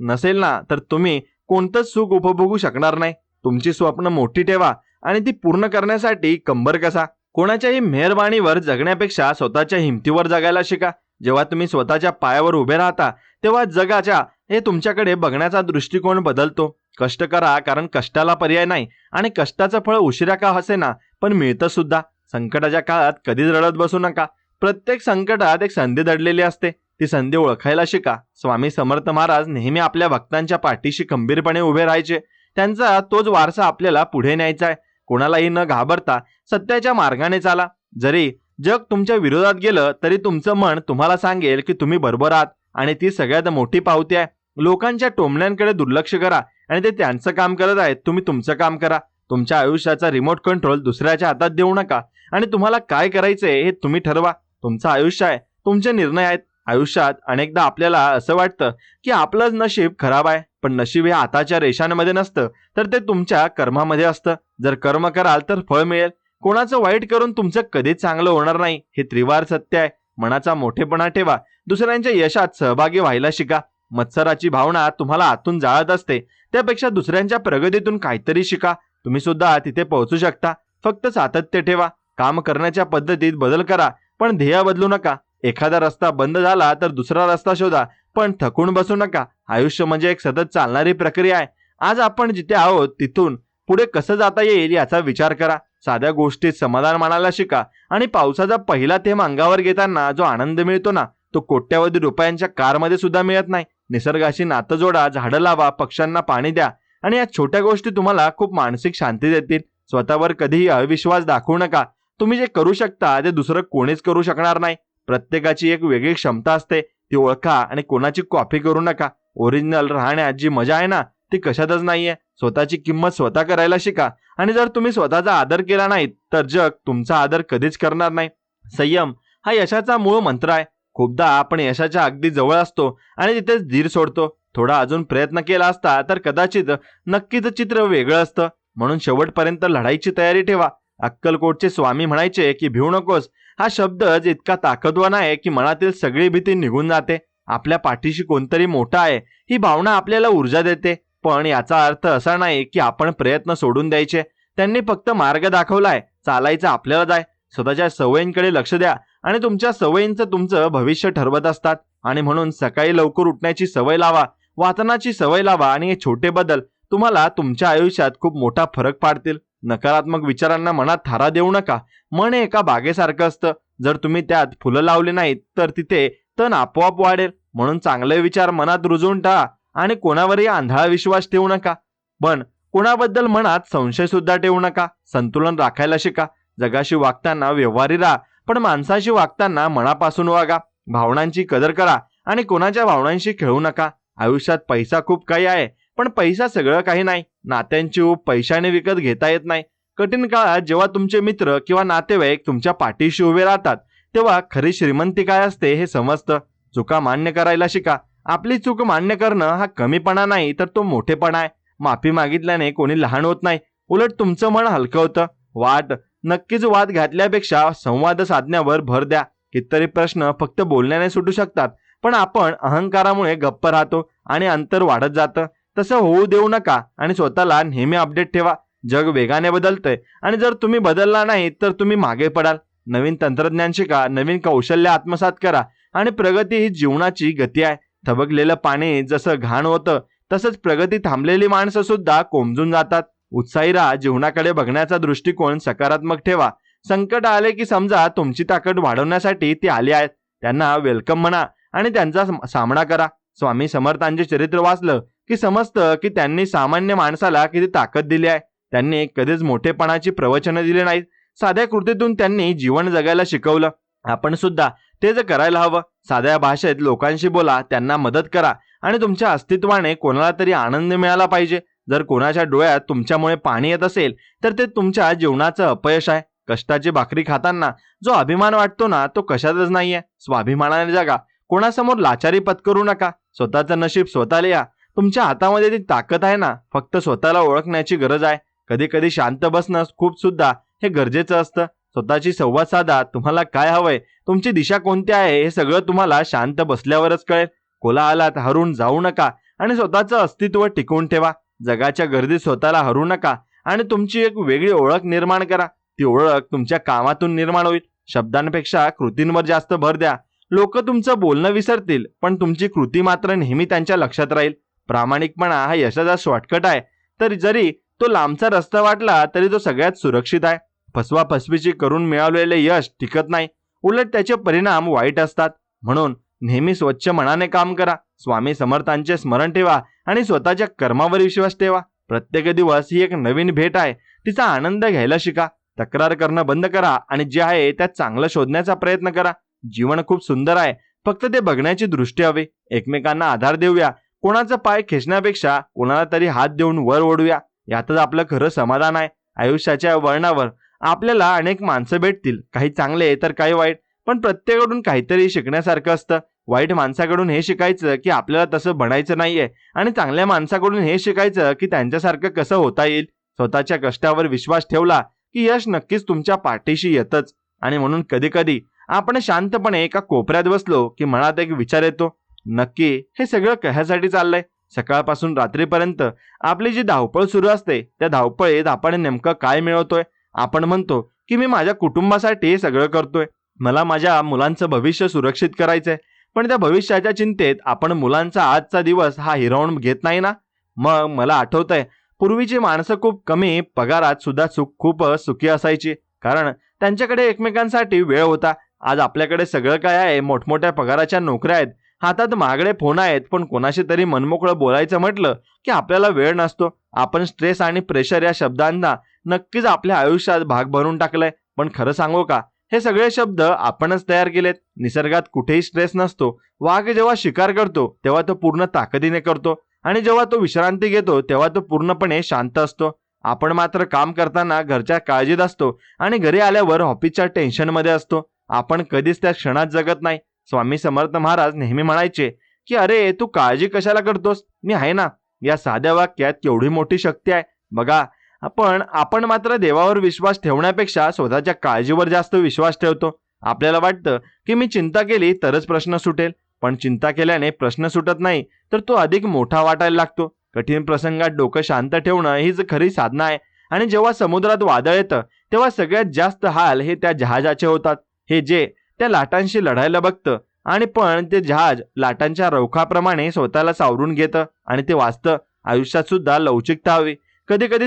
नसेल ना तर तुम्ही कोणतंच सुख उपभोगू शकणार नाही. तुमची स्वप्न मोठी ठेवा आणि ती पूर्ण करण्यासाठी कंबर कसा. कोणाच्याही मेहरबानीवर जगण्यापेक्षा स्वतःच्या हिमतीवर जगायला शिका. जेव्हा तुम्ही स्वतःच्या पायावर उभे राहता तेव्हा जगाच्या हे तुमच्याकडे बघण्याचा दृष्टिकोन बदलतो. कष्ट करा, कारण कष्टाला पर्याय नाही आणि कष्टाचं फळ उशिरा का असेना पण मिळतं सुद्धा. संकटाच्या काळात कधीच रडत बसू नका. प्रत्येक संकटात एक संधी दडलेली असते, ती संधी ओळखायला शिका. स्वामी समर्थ महाराज नेहमी आपल्या भक्तांच्या पाठीशी खंबीरपणे उभे राहायचे. त्यांचा तोच वारसा आपल्याला पुढे न्यायचा आहे. कोणालाही न घाबरता सत्याच्या मार्गाने चाला. जरी जग तुमच्या विरोधात गेलं तरी तुमचं मन तुम्हाला सांगेल की तुम्ही बरोबर आहात, आणि ती सगळ्यात मोठी पावती आहे. लोकांच्या टोमण्यांकडे दुर्लक्ष करा आणि ते त्यांचं काम करत आहेत, तुम्ही तुमचं काम करा. तुमच्या आयुष्याचा रिमोट कंट्रोल दुसऱ्याच्या हातात देऊ नका आणि तुम्हाला काय करायचंय हे तुम्ही ठरवा. तुमचं आयुष्य आहे, तुमचे निर्णय आहेत. आयुष्यात अनेकदा आपल्याला असं वाटतं की आपलंच नशीब खराब आहे, पण नशीब हे हाताच्या रेषांमध्ये नसतं, तर ते तुमच्या कर्मामध्ये असतं. जर कर्म कराल तर फळ मिळेल. कोणाचं वाईट करून तुमचं कधीच चांगलं होणार नाही, हे त्रिवार सत्य आहे. मनाचा मोठेपणा ठेवा. दुसऱ्यांच्या यशात सहभागी व्हायला शिका. मत्सराची भावना तुम्हाला आतून जाळत असते, त्यापेक्षा दुसऱ्यांच्या प्रगतीतून काहीतरी शिका. तुम्ही सुद्धा तिथे पोहोचू शकता. फक्त सातत्य ठेवा. काम करण्याच्या पद्धतीत बदल करा, पण ध्येय बदलू नका. एखादा रस्ता बंद झाला तर दुसरा रस्ता शोधा, पण थकून बसू नका. आयुष्य म्हणजे एक सतत चालणारी प्रक्रिया आहे. आज आपण जिथे आहोत तिथून पुढे कसं जाता येईल याचा विचार करा. साध्या गोष्टीत समाधान मानायला शिका आणि पावसाचा पहिला थेंब अंगावर घेताना जो आनंद मिळतो ना, तो कोट्यावधी रुपयांच्या कारमध्ये सुद्धा मिळत नाही. निसर्गाशी नातं जोडा, झाडं लावा, पक्ष्यांना पाणी द्या आणि या छोट्या गोष्टी तुम्हाला खूप मानसिक शांती देतील. स्वतःवर कधीही अविश्वास दाखवू नका. तुम्ही जे करू शकता ते दुसरं कोणीच करू शकणार नाही. प्रत्येकाची एक वेगळी क्षमता असते, ती ओळखा आणि कोणाची कॉपी करू नका. ओरिजिनल राहण्यात जी मजा आहे ना, ती कशातच नाहीये. स्वतःची किंमत स्वतः करायला शिका आणि जर तुम्ही स्वतःचा आदर केला नाही तर जग तुमचा आदर कधीच करणार नाही. संयम हा यशाचा मूळ मंत्र आहे. खूपदा आपण यशाच्या अगदी जवळ असतो आणि तिथेच धीर सोडतो. थोडा अजून प्रयत्न केला असता तर कदाचित नक्कीच चित्र वेगळं असतं. म्हणून शेवटपर्यंत लढाईची तयारी ठेवा. अक्कलकोटचे स्वामी म्हणायचे की भिवू नकोस. हा शब्दच इतका ताकदवान आहे की मनातील सगळी भीती निघून जाते. आपल्या पाठीशी कोणतरी मोठा आहे ही भावना आपल्याला ऊर्जा देते. पण याचा अर्थ असा नाही की आपण प्रयत्न सोडून द्यायचे. त्यांनी फक्त मार्ग दाखवलाय, चालायचं आपल्यालाच आहे. स्वतःच्या सवयींकडे लक्ष द्या आणि तुमच्या सवयींचं तुमचं भविष्य ठरवत असतात. आणि म्हणून सकाळी लवकर उठण्याची सवय लावा, वाचनाची सवय लावा आणि हे छोटे बदल तुम्हाला तुमच्या आयुष्यात खूप मोठा फरक पाडतील. नकारात्मक विचारांना मनात थारा देऊ नका. मन हे एका बागेसारखं असतं. जर तुम्ही त्यात फुलं लावली नाहीत तर तिथे तण आपोआप वाढेल. म्हणून चांगले विचार मनात रुजवून टाळा आणि कोणावरही आंधळा विश्वास ठेवू नका. पण कोणाबद्दल मनात संशय सुद्धा ठेवू नका. संतुलन राखायला शिका. जगाशी वागताना व्यवहारी राहा, पण माणसाशी वागताना मनापासून वागा. भावनांची कदर करा आणि कोणाच्या भावनांशी खेळू नका. आयुष्यात पैसा खूप काही आहे, पण पैसा सगळं काही नाही. नात्यांची ऊब पैशाने विकत घेता येत नाही. कठीण काळात जेव्हा तुमचे मित्र किंवा नातेवाईक तुमच्या पाठीशी उभे राहतात तेव्हा खरी श्रीमंती काय असते हे समजतं. चुका मान्य करायला शिका. आपली चूक मान्य करणं हा कमीपणा नाही तर तो मोठेपणा आहे. माफी मागितल्याने कोणी लहान होत नाही, उलट तुमचं मन हलकं होतं. नक्कीच वाद घातल्यापेक्षा संवाद साधण्यावर भर द्या. कितीतरी प्रश्न फक्त बोलण्याने सुटू शकतात, पण आपण अहंकारामुळे गप्प राहतो आणि अंतर वाढत जातं. तसं होऊ देऊ नका आणि स्वतःला नेहमी अपडेट ठेवा. जग वेगाने बदलतंय आणि जर तुम्ही बदलला नाही तर तुम्ही मागे पडाल. नवीन तंत्रज्ञान शिका, नवीन कौशल्य आत्मसात करा आणि प्रगती ही जीवनाची गती आहे. थबकलेलं पाणी जसं घाण होतं तसंच प्रगती थांबलेली माणसं सुद्धा कोमजून जातात. उत्साही राहा. जीवनाकडे बघण्याचा दृष्टिकोन सकारात्मक ठेवा. संकट आले की समजा तुमची ताकद वाढवण्यासाठी ती आली आहेत. त्यांना वेलकम म्हणा आणि त्यांचा सामना करा. स्वामी समर्थांचे चरित्र वाचलं की समजतं की त्यांनी सामान्य माणसाला किती ताकद दिली आहे. त्यांनी कधीच मोठेपणाची प्रवचनं दिली नाहीत. साध्या कृतीतून त्यांनी जीवन जगायला शिकवलं. आपण सुद्धा तेच करायला हवं. साध्या भाषेत लोकांशी बोला, त्यांना मदत करा आणि तुमच्या अस्तित्वाने कोणाला तरी आनंद मिळाला पाहिजे. जर कोणाच्या डोळ्यात तुमच्यामुळे पाणी येत असेल तर ते तुमच्या जीवनाचं अपयश आहे. कष्टाची भाकरी खाताना जो अभिमान वाटतो ना, तो कशातच नाहीये. स्वाभिमानाने जगा. कोणासमोर लाचारी पत्करू नका. स्वतःचं नशीब स्वतः लिहा. तुमच्या हातामध्ये ती ताकद आहे ना, फक्त स्वतःला ओळखण्याची गरज आहे. कधी कधी शांत बसणं खूप सुद्धा हे गरजेचं असतं. स्वतःची संवाद साधा. तुम्हाला काय हवंय, तुमची दिशा कोणती आहे हे सगळं तुम्हाला शांत बसल्यावरच कळेल. कोलाहलात हरून जाऊ नका आणि स्वतःचं अस्तित्व टिकवून ठेवा. जगाच्या गर्दीत स्वतःला हरू नका आणि तुमची एक वेगळी ओळख निर्माण करा. ती ओळख तुमच्या कामातून निर्माण होईल. शब्दांपेक्षा कृतींवर जास्त भर द्या. लोक तुमचं बोलणं विसरतील, पण तुमची कृती मात्र नेहमी त्यांच्या लक्षात राहील. प्रामाणिकपणा हा यशाचा शॉर्टकट आहे, तर जरी तो लांबचा रस्ता वाटला तरी तो सगळ्यात सुरक्षित आहे. फसवाफसवीची करून मिळवलेले यश टिकत नाही, उलट त्याचे परिणाम वाईट असतात. म्हणून नेहमी स्वच्छ मनाने काम करा, स्वामी समर्थांचे स्मरण ठेवा आणि स्वतःच्या कर्मावर विश्वास ठेवा. प्रत्येक दिवस ही एक नवीन भेट आहे, तिचा आनंद घ्यायला शिका. तक्रार करणं बंद करा आणि जे आहे त्यात चांगलं शोधण्याचा प्रयत्न करा. जीवन खूप सुंदर आहे, फक्त ते बघण्याची दृष्टी हवी. एकमेकांना आधार देऊया, कोणाचा पाय खेचण्यापेक्षा कोणाला तरी हात देऊन वर ओढूया. यातच आपलं खरं समाधान आहे. आयुष्याच्या वळणावर आपल्याला अनेक माणसं भेटतील, काही चांगले तर काही वाईट, पण प्रत्येकाकडून काहीतरी शिकण्यासारखं असतं. वाईट माणसाकडून हे शिकायचं की आपल्याला तसं बनायचं नाहीये, आणि चांगल्या माणसाकडून हे शिकायचं की त्यांच्यासारखं कसं होता येईल. स्वतःच्या कष्टावर विश्वास ठेवला की यश नक्कीच तुमच्या पाठीशी येतच. आणि म्हणून कधी कधी आपण शांतपणे एका कोपऱ्यात बसलो की मनात एक विचार येतो, नक्की हे सगळं कशासाठी चाललंय. सकाळपासून रात्रीपर्यंत आपली जी धावपळ सुरू असते, त्या धावपळीत आपण नेमकं काय मिळवतोय. आपण म्हणतो की मी माझ्या कुटुंबासाठी हे सगळं करतोय, मला माझ्या मुलांचं भविष्य सुरक्षित करायचंय, पण त्या भविष्याच्या चिंतेत आपण मुलांचा आजचा दिवस हा हिरावून घेत नाही ना. मग मला आठवतंय, पूर्वीची माणसं खूप कमी पगारात सुद्धा खूप सुखी असायची, कारण त्यांच्याकडे एकमेकांसाठी वेळ होता. आज आपल्याकडे सगळं काय आहे, मोठमोठ्या पगाराच्या नोकऱ्या आहेत, हातात महागडे फोन आहेत, पण कोणाशी तरी मनमोकळं बोलायचं म्हटलं की आपल्याला वेळ नसतो. आपण स्ट्रेस आणि प्रेशर या शब्दांना नक्कीच आपल्या आयुष्यात भाग भरून टाकलाय. पण खरं सांगू का, हे सगळे शब्द आपणच तयार केलेत. निसर्गात कुठेही स्ट्रेस नसतो. वाघ जेव्हा शिकार करतो तेव्हा तो पूर्ण ताकदीने करतो, आणि जेव्हा तो विश्रांती घेतो तेव्हा तो पूर्णपणे शांत असतो. आपण मात्र काम करताना घरच्या काळजीत असतो आणि घरी आल्यावर ऑफिसच्या टेन्शनमध्ये असतो. आपण कधीच त्या क्षणात जगत नाही. स्वामी समर्थ महाराज नेहमी म्हणायचे की अरे तू काळजी कशाला करतोस, मी आहे ना. या साध्या वाक्यात केवढी मोठी शक्ती आहे बघा. आपण मात्र देवावर विश्वास ठेवण्यापेक्षा स्वतःच्या काळजीवर जास्त विश्वास ठेवतो. आपल्याला वाटतं की मी चिंता केली तरच प्रश्न सुटेल, पण चिंता केल्याने प्रश्न सुटत नाही, तर तो अधिक मोठा वाटायला लागतो. कठीण प्रसंगात डोकं शांत ठेवणं हीच खरी साधना आहे. आणि जेव्हा समुद्रात वादळ येतं तेव्हा सगळ्यात जास्त हाल हे त्या जहाजाचे होतात, हे जे त्या लाटांशी लढायला बघतं, आणि पण ते जहाज लाटांच्या रौखाप्रमाणे स्वतःला सावरून घेतं आणि ते वाचतं. आयुष्यात सुद्धा लवचिकता हवी. कधी कधी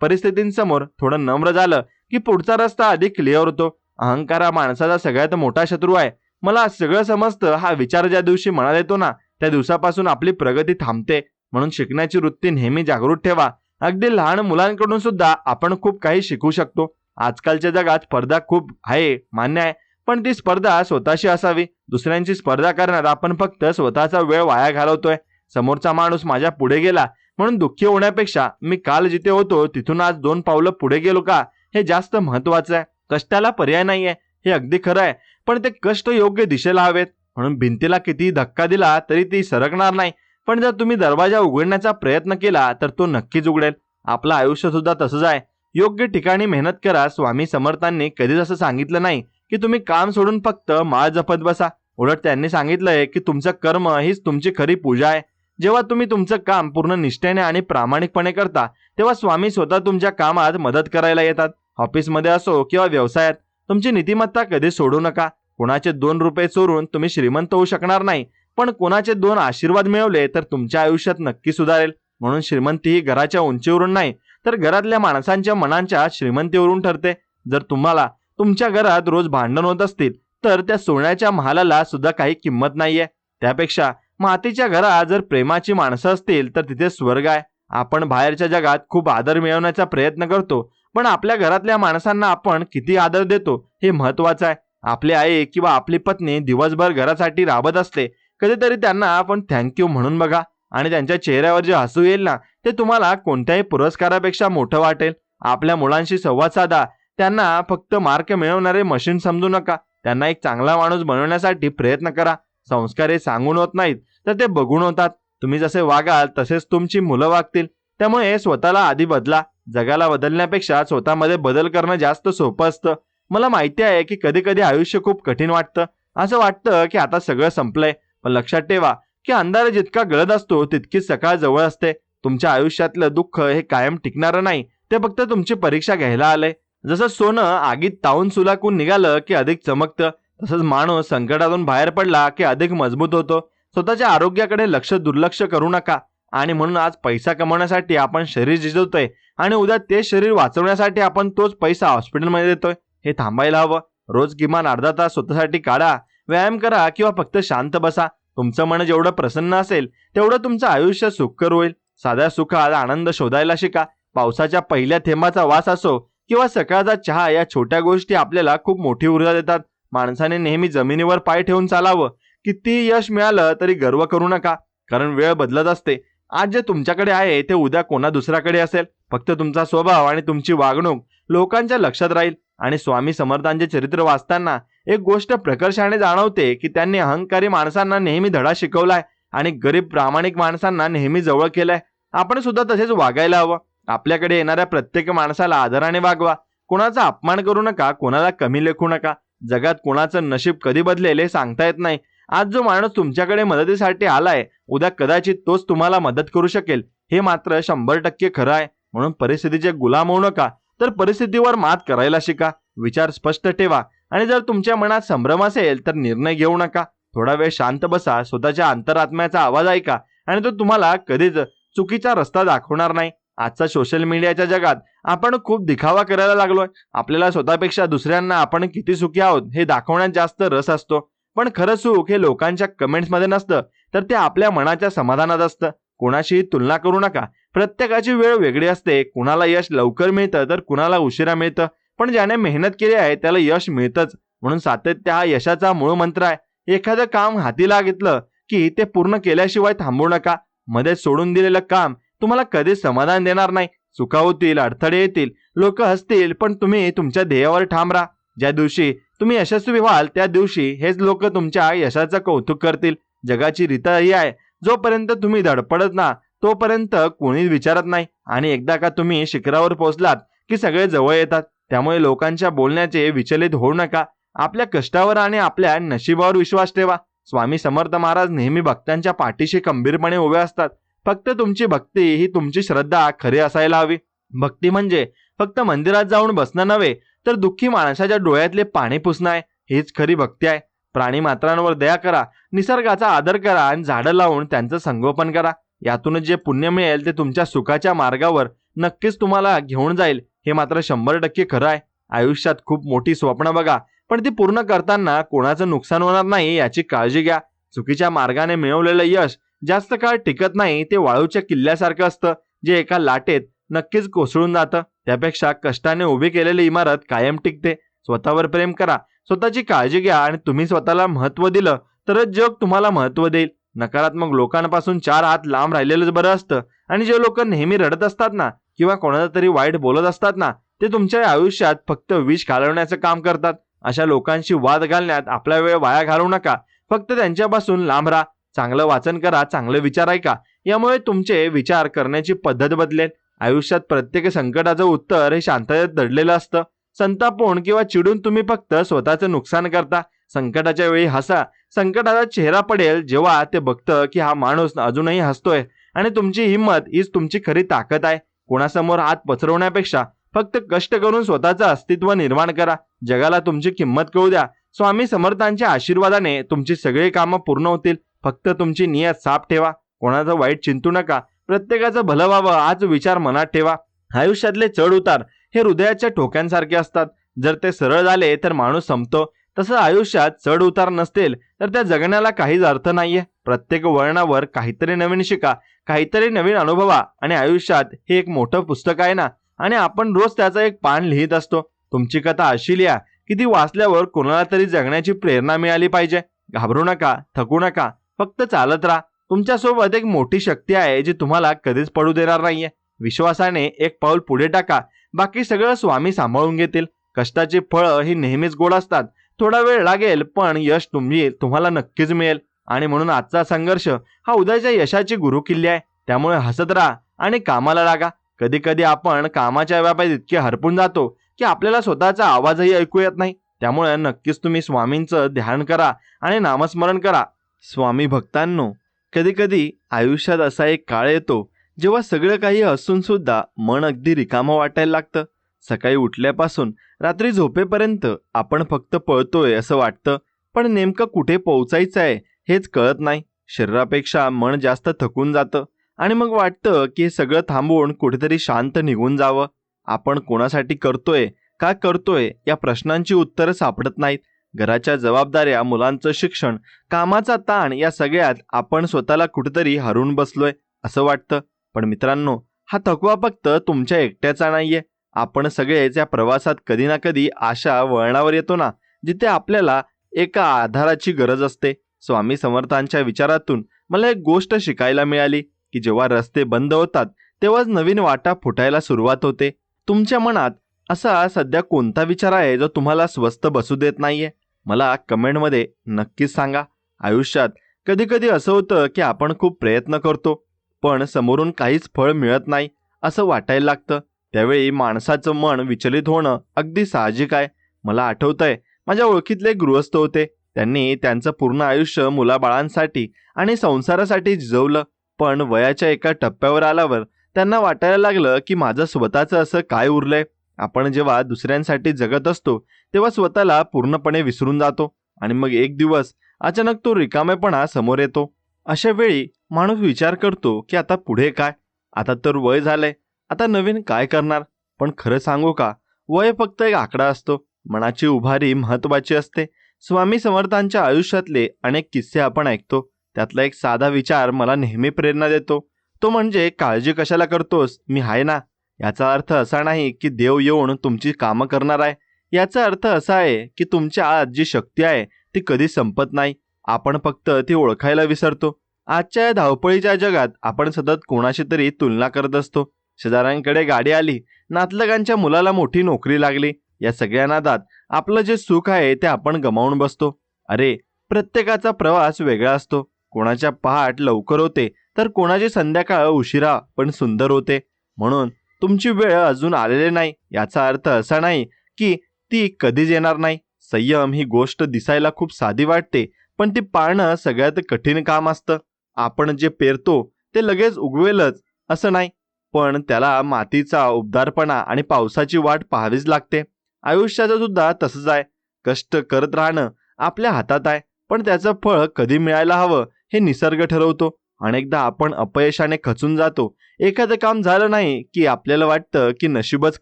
परिस्थितींसमोर थोडं नम्र झालं की पुढचा रस्ता अधिक क्लिअर होतो. अहंकार हा माणसाचा सगळ्यात मोठा शत्रू आहे. मला सगळं समजतं हा विचार ज्या दिवशी मनात येतो ना, त्या दिवसापासून आपली प्रगती थांबते. म्हणून शिकण्याची वृत्ती नेहमी जागृत ठेवा. अगदी लहान मुलांकडून सुद्धा आपण खूप काही शिकू शकतो. आजकालच्या जगात स्पर्धा खूप आहे, मान्य आहे, पण ती स्पर्धा स्वतःशी असावी. दुसऱ्यांची स्पर्धा करण्यात आपण फक्त स्वतःचा वेळ वाया घालवतोय. समोरचा माणूस माझ्या पुढे गेला म्हणून दुःखी होण्यापेक्षा मी काल जिथे होतो तिथून आज 2 पावलं पुढे गेलो का, हे जास्त महत्वाचं आहे. कष्टाला पर्याय नाहीये, हे अगदी खरं आहे, पण ते कष्ट योग्य दिशेला हवेत. म्हणून भिंतीला किती धक्का दिला तरी ती सरकणार नाही, पण जर तुम्ही दरवाजा उघडण्याचा प्रयत्न केला तर तो नक्कीच उघडेल. आपलं आयुष्य सुद्धा तसंच आहे. योग्य ठिकाणी मेहनत करा. स्वामी समर्थांनी कधीच असं सांगितलं नाही की तुम्ही काम सोडून फक्त माळ जपत बसा. उलट त्यांनी सांगितलंय की तुमचं कर्म हीच तुमची खरी पूजा आहे. जेव्हा तुम्ही तुमचं काम पूर्ण निष्ठेने आणि प्रामाणिकपणे करता तेव्हा स्वामी स्वतः तुमच्या कामात मदत करायला येतात. ऑफिसमध्ये असो किंवा व्यवसायात तुमची नीतिमत्ता कधी सोडू नका. कोणाचे 2 रुपये चोरून तुम्ही श्रीमंत होऊ शकणार नाही, पण कोणाचे 2 आशीर्वाद मिळवले तर तुमच्या आयुष्यात नक्की सुधारेल. म्हणून श्रीमंती ही घराच्या उंचीवरून नाही, तर घरातल्या माणसांच्या मनांच्या श्रीमंतीवरून ठरते. जर तुम्हाला तुमच्या घरात रोज भांडण होत असतील तर त्या सोन्याच्या महालाला सुद्धा काही किंमत नाहीये. त्यापेक्षा मातीच्या घरात जर प्रेमाची माणसं असतील तर तिथे स्वर्ग आहे. आपण बाहेरच्या जगात खूप आदर मिळवण्याचा प्रयत्न करतो, पण आपल्या घरातल्या माणसांना आपण किती आदर देतो हे महत्वाचं आहे. आपली आई किंवा आपली पत्नी दिवसभर घरासाठी राबत असते, कधीतरी त्यांना आपण थँक्यू म्हणून बघा, आणि त्यांच्या चेहऱ्यावर जे हसू येईल ना, ते तुम्हाला कोणत्याही पुरस्कारापेक्षा मोठं वाटेल. आपल्या मुलांशी संवाद साधा. त्यांना फक्त मार्क मिळवणारे मशीन समजू नका. त्यांना एक चांगला माणूस बनवण्यासाठी प्रयत्न करा. संस्कार हे सांगून होत नाहीत, तर ते बघून होतात. तुम्ही जसे वागाल तसेच तुमची मुलं वागतील. त्यामुळे स्वतःला आधी बदला. जगाला बदलण्यापेक्षा स्वतःमध्ये बदल करणं जास्त सोपं असतं. मला माहिती आहे की कधी कधी आयुष्य खूप कठीण वाटतं. असं वाटतं की आता सगळं संपलंय, पण लक्षात ठेवा की अंधार जितका गळत असतो तितकीच सकाळ जवळ असते. तुमच्या आयुष्यातलं दुःख हे कायम टिकणारं नाही, ते फक्त तुमची परीक्षा घ्यायला आलंय. जसं सोनं आगीत तावून सुलाकून निघालं की अधिक चमकतं, तसंच माणूस संकटातून बाहेर पडला की अधिक मजबूत होतो. स्वतःच्या आरोग्याकडे दुर्लक्ष करू नका. आणि म्हणून आज पैसा कमवण्यासाठी आपण शरीर झिजवतोय आणि उद्या तेच शरीर वाचवण्यासाठी आपण तोच पैसा हॉस्पिटलमध्ये देतोय. हे थांबायला हवं. रोज किमान अर्धा तास स्वतःसाठी काढा. व्यायाम करा किंवा फक्त शांत बसा. तुमचं मन जेवढं प्रसन्न असेल तेवढं तुमचं आयुष्य सुखकर होईल. साध्या सुखात आनंद शोधायला शिका. पावसाच्या पहिल्या थेंबाचा वास असो किंवा सकाळचा चहा, या छोट्या गोष्टी आपल्याला खूप मोठी ऊर्जा देतात. माणसाने नेहमी जमिनीवर पाय ठेवून चालावं. किती यश मिळालं तरी गर्व करू नका, कारण वेळ बदलत असते. आज जे तुमच्याकडे आहे ते उद्या कोणा दुसऱ्याकडे असेल. फक्त तुमचा स्वभाव आणि तुमची वागणूक लोकांच्या लक्षात राहील. आणि स्वामी समर्थांचे चरित्र वाचताना एक गोष्ट प्रकर्षाने जाणवते की त्यांनी अहंकारी माणसांना नेहमी धडा शिकवलाय आणि गरीब प्रामाणिक माणसांना नेहमी जवळ केलंय. आपण सुद्धा तसेच वागायला हवं. आपल्याकडे येणाऱ्या प्रत्येक माणसाला आदराने वागवा. कोणाचा अपमान करू नका, कोणाला कमी लेखू नका. जगात कोणाचं नशीब कधी बदलेल हे सांगता येत नाही. आज जो माणूस तुमच्याकडे मदतीसाठी आलाय, उद्या कदाचित तोच तुम्हाला मदत करू शकेल. हे मात्र 100% खरं आहे. म्हणून परिस्थितीचे गुलाम होऊ नका, तर परिस्थितीवर मात करायला शिका. विचार स्पष्ट ठेवा आणि जर तुमच्या मनात संभ्रम असेल तर निर्णय घेऊ नका. थोडा वेळ शांत बसा, स्वतःच्या अंतरात्म्याचा आवाज ऐका आणि तो तुम्हाला कधीच चुकीचा रस्ता दाखवणार नाही. आजच्या सोशल मीडियाच्या जगात आपण खूप दिखावा करायला लागलोय. आपल्याला स्वतःपेक्षा दुसऱ्यांना आपण किती सुखी आहोत हे दाखवण्यात जास्त रस असतो. पण खरं सुख हे लोकांच्या कमेंट्समध्ये नसतं, तर ते आपल्या मनाच्या समाधानात असतं. कोणाशीही तुलना करू नका. प्रत्येकाची वेळ वेगळी असते. कुणाला यश लवकर मिळतं तर कुणाला उशिरा मिळतं, पण ज्याने मेहनत केली आहे त्याला यश मिळतंच. म्हणून सातत्य हा यशाचा मूळ मंत्र आहे. एखादं काम हाती घेतलं की ते पूर्ण केल्याशिवाय थांबू नका. मध्ये सोडून दिलेलं काम तुम्हाला कधीच समाधान देणार नाही. चुका होतील, अडथळे येतील, लोक हसतील, पण तुम्ही तुमच्या ध्येयावर ठाम राहा. ज्या दिवशी तुम्ही यशस्वी व्हाल त्या दिवशी हेच लोक तुमच्या यशाचं कौतुक करतील. जगाची रीत ही आहे, जोपर्यंत तुम्ही धडपडत ना तोपर्यंत कोणीच विचारत नाही. आणि एकदा का तुम्ही शिखरावर पोहोचलात की सगळे जवळ येतात. त्यामुळे लोकांच्या बोलण्याचे विचलित होऊ नका. आपल्या कष्टावर आणि आपल्या नशिबावर विश्वास ठेवा. स्वामी समर्थ महाराज नेहमी भक्तांच्या पाठीशी खंबीरपणे उभे असतात. फक्त तुमची भक्ती ही तुमची श्रद्धा खरी असायला हवी. भक्ती म्हणजे फक्त मंदिरात जाऊन बसणं नव्हे, तर दुःखी माणसाच्या डोळ्यातले पाणी पुसणं आहे. हीच खरी भक्ती आहे. प्राणी मात्रांवर दया करा, निसर्गाचा आदर करा आणि झाडं लावून त्यांचं संगोपन करा. यातूनच जे पुण्य मिळेल ते तुमच्या सुखाच्या मार्गावर नक्कीच तुम्हाला घेऊन जाईल. हे मात्र 100% खरं आहे. आयुष्यात खूप मोठी स्वप्न बघा, पण ती पूर्ण करताना कोणाचं नुकसान होणार नाही याची काळजी घ्या. चुकीच्या मार्गाने मिळवलेलं यश जास्त काळ टिकत नाही. ते वाळूच्या किल्ल्यासारखं असतं, जे एका लाटेत नक्कीच कोसळून जातं. त्यापेक्षा कष्टाने उभी केलेली इमारत कायम टिकते. स्वतःवर प्रेम करा, स्वतःची काळजी घ्या आणि तुम्ही स्वतःला महत्त्व दिलं तरच जग तुम्हाला महत्त्व देईल. नकारात्मक लोकांपासून 4 हात लांब राहिलेलंच बरं असतं. आणि जे लोक नेहमी रडत असतात ना किंवा कोणाला तरी वाईट बोलत असतात ना, ते तुमच्या आयुष्यात फक्त विष घालवण्याचं काम करतात. अशा लोकांशी वाद घालण्यात आपला वेळ वाया घालवू नका. फक्त त्यांच्यापासून लांब राहा. चांगलं वाचन करा, चांगले विचार ऐका. यामुळे तुमचे विचार करण्याची पद्धत बदलेल. आयुष्यात प्रत्येक संकटाचं उत्तर हे शांततेत दडलेलं असतं. संतापून किंवा चिडून तुम्ही फक्त स्वतःचं नुकसान करता. संकटाच्या वेळी हसा. संकटाचा चेहरा पडेल जेव्हा ते बघतं की हा माणूस अजूनही हसतोय. आणि तुमची हिंमत हीच तुमची खरी ताकद आहे. कोणासमोर हात पसरवण्यापेक्षा फक्त कष्ट करून स्वतःचं अस्तित्व निर्माण करा. जगाला तुमची किंमत कळू द्या. स्वामी समर्थांच्या आशीर्वादाने तुमची सगळी कामं पूर्ण होतील. फक्त तुमची नियत साफ ठेवा. कोणाचं वाईट चिंतू नका. प्रत्येकाचं भलं व्हावं हाच विचार मनात ठेवा. आयुष्यातले चढ उतार हे हृदयाच्या ठोक्यांसारखे असतात. जर ते सरळ झाले तर माणूस संपतो. तसं आयुष्यात चढ उतार नसतील तर त्या जगण्याला काहीच अर्थ नाहीये. प्रत्येक वळणावर काहीतरी नवीन शिका, काहीतरी नवीन अनुभवा. आणि आयुष्यात हे एक मोठं पुस्तक आहे ना, आणि आपण रोज त्याचं एक पान लिहित असतो. तुमची कथा अशी लिहा की ती वाचल्यावर कोणाला तरी जगण्याची प्रेरणा मिळाली पाहिजे. घाबरू नका, थकू नका, फक्त चालत राहा. तुमच्यासोबत एक मोठी शक्ती आहे जी तुम्हाला कधीच पडू देणार नाहीये. विश्वासाने एक पाऊल पुढे टाका. बाकी सगळं स्वामी सांभाळून घेतील. कष्टाची फळं ही नेहमीच गोड असतात. थोडा वेळ लागेल पण यश तुम्हाला नक्कीच मिळेल. आणि म्हणून आजचा संघर्ष हा उद्याच्या यशाची गुरुकिल्ली आहे. त्यामुळे हसत राहा आणि कामाला लागा. कधी कधी आपण कामाच्या व्यापात इतके हरपून जातो की आपल्याला स्वतःचा आवाजही ऐकू येत नाही. त्यामुळे नक्कीच तुम्ही स्वामींचं ध्यान करा आणि नामस्मरण करा. स्वामी भक्तांनो, कधी कधी आयुष्यात असा एक काळ येतो जेव्हा सगळं काही असून सुद्धा मन अगदी रिकामं वाटायला लागतं. सकाळी उठल्यापासून रात्री झोपेपर्यंत आपण फक्त पळतोय असं वाटतं, पण नेमकं कुठे पोहोचायचं आहे हेच कळत नाही. शरीरापेक्षा मन जास्त थकून जातं आणि मग वाटतं की हे सगळं थांबवून कुठेतरी शांत निघून जावं. आपण कोणासाठी करतोय, का करतोय या प्रश्नांची उत्तरं सापडत नाहीत. घराच्या जबाबदाऱ्या, मुलांचं शिक्षण, कामाचा ताण या सगळ्यात आपण स्वतःला कुठेतरी हरवून बसलोय असं वाटतं. पण मित्रांनो, हा थकवा फक्त तुमच्या एकट्याचा नाहीये. आपण सगळेच या प्रवासात कधी ना कधी अशा वळणावर येतो ना, जिथे आपल्याला एका आधाराची गरज असते. स्वामी समर्थांच्या विचारातून मला एक गोष्ट शिकायला मिळाली की जेव्हा रस्ते बंद होतात तेव्हाच नवीन वाटा फुटायला सुरुवात होते. तुमच्या मनात असा सध्या कोणता विचार आहे जो तुम्हाला स्वस्थ बसू देत नाहीये? मला कमेंटमध्ये नक्कीच सांगा. आयुष्यात कधी कधी असं होतं की आपण खूप प्रयत्न करतो, पण समोरून काहीच फळ मिळत नाही असं वाटायला लागतं. त्यावेळी माणसाचं मन विचलित होणं अगदी साहजिक आहे. मला आठवतंय, माझ्या ओळखीतले गृहस्थ होते. त्यांनी त्यांचं पूर्ण आयुष्य मुलाबाळांसाठी आणि संसारासाठी झिजवलं, पण वयाच्या एका टप्प्यावर आल्यावर त्यांना वाटायला लागलं की माझं स्वतःचं असं काय उरलंय. आपण जेव्हा दुसऱ्यांसाठी जगत असतो तेव्हा स्वतःला पूर्णपणे विसरून जातो आणि मग एक दिवस अचानक तो रिकामेपणा समोर येतो. अशा वेळी माणूस विचार करतो की आता पुढे काय? आता तर वय झालंय, आता नवीन काय करणार? पण खरं सांगू का, वय फक्त एक आकडा असतो. मनाची उभारी महत्वाची असते. स्वामी समर्थांच्या आयुष्यातले अनेक किस्से आपण ऐकतो. त्यातला एक साधा विचार मला नेहमी प्रेरणा देतो. तो म्हणजे, काळजी कशाला करतोस, मी आहे ना. याचा अर्थ असा नाही की देव येऊन तुमची कामं करणार आहे. याचा अर्थ असा आहे की तुमच्या आत जी शक्ती आहे ती कधी संपत नाही. आपण फक्त ती ओळखायला विसरतो. आजच्या या धावपळीच्या जगात आपण सतत कोणाशी तरी तुलना करत असतो. शेजाऱ्यांकडे गाडी आली, नातलगांच्या मुलाला मोठी नोकरी लागली, या सगळ्या नादात आपलं जे सुख आहे ते आपण गमावून बसतो. अरे, प्रत्येकाचा प्रवास वेगळा असतो. कोणाच्या पहाट लवकर होते तर कोणाची संध्याकाळ उशिरा पण सुंदर होते. म्हणून तुमची वेळ अजून आलेली नाही याचा अर्थ असा नाही की ती कधीच येणार नाही. संयम ही गोष्ट दिसायला खूप साधी वाटते, पण ती पाळणं सगळ्यात कठीण काम असतं. आपण जे पेरतो ते लगेच उगवेलच असं नाही, पण त्याला मातीचा उबदारपणा आणि पावसाची वाट पाहावीच लागते. आयुष्याचं सुद्धा तसंच आहे. कष्ट करत राहणं आपल्या हातात आहे, पण त्याचं फळ कधी मिळायला हवं हे निसर्ग ठरवतो. अनेकदा आपण अपयशाने खचून जातो. एखादं काम झालं नाही की आपल्याला वाटतं की नशीबच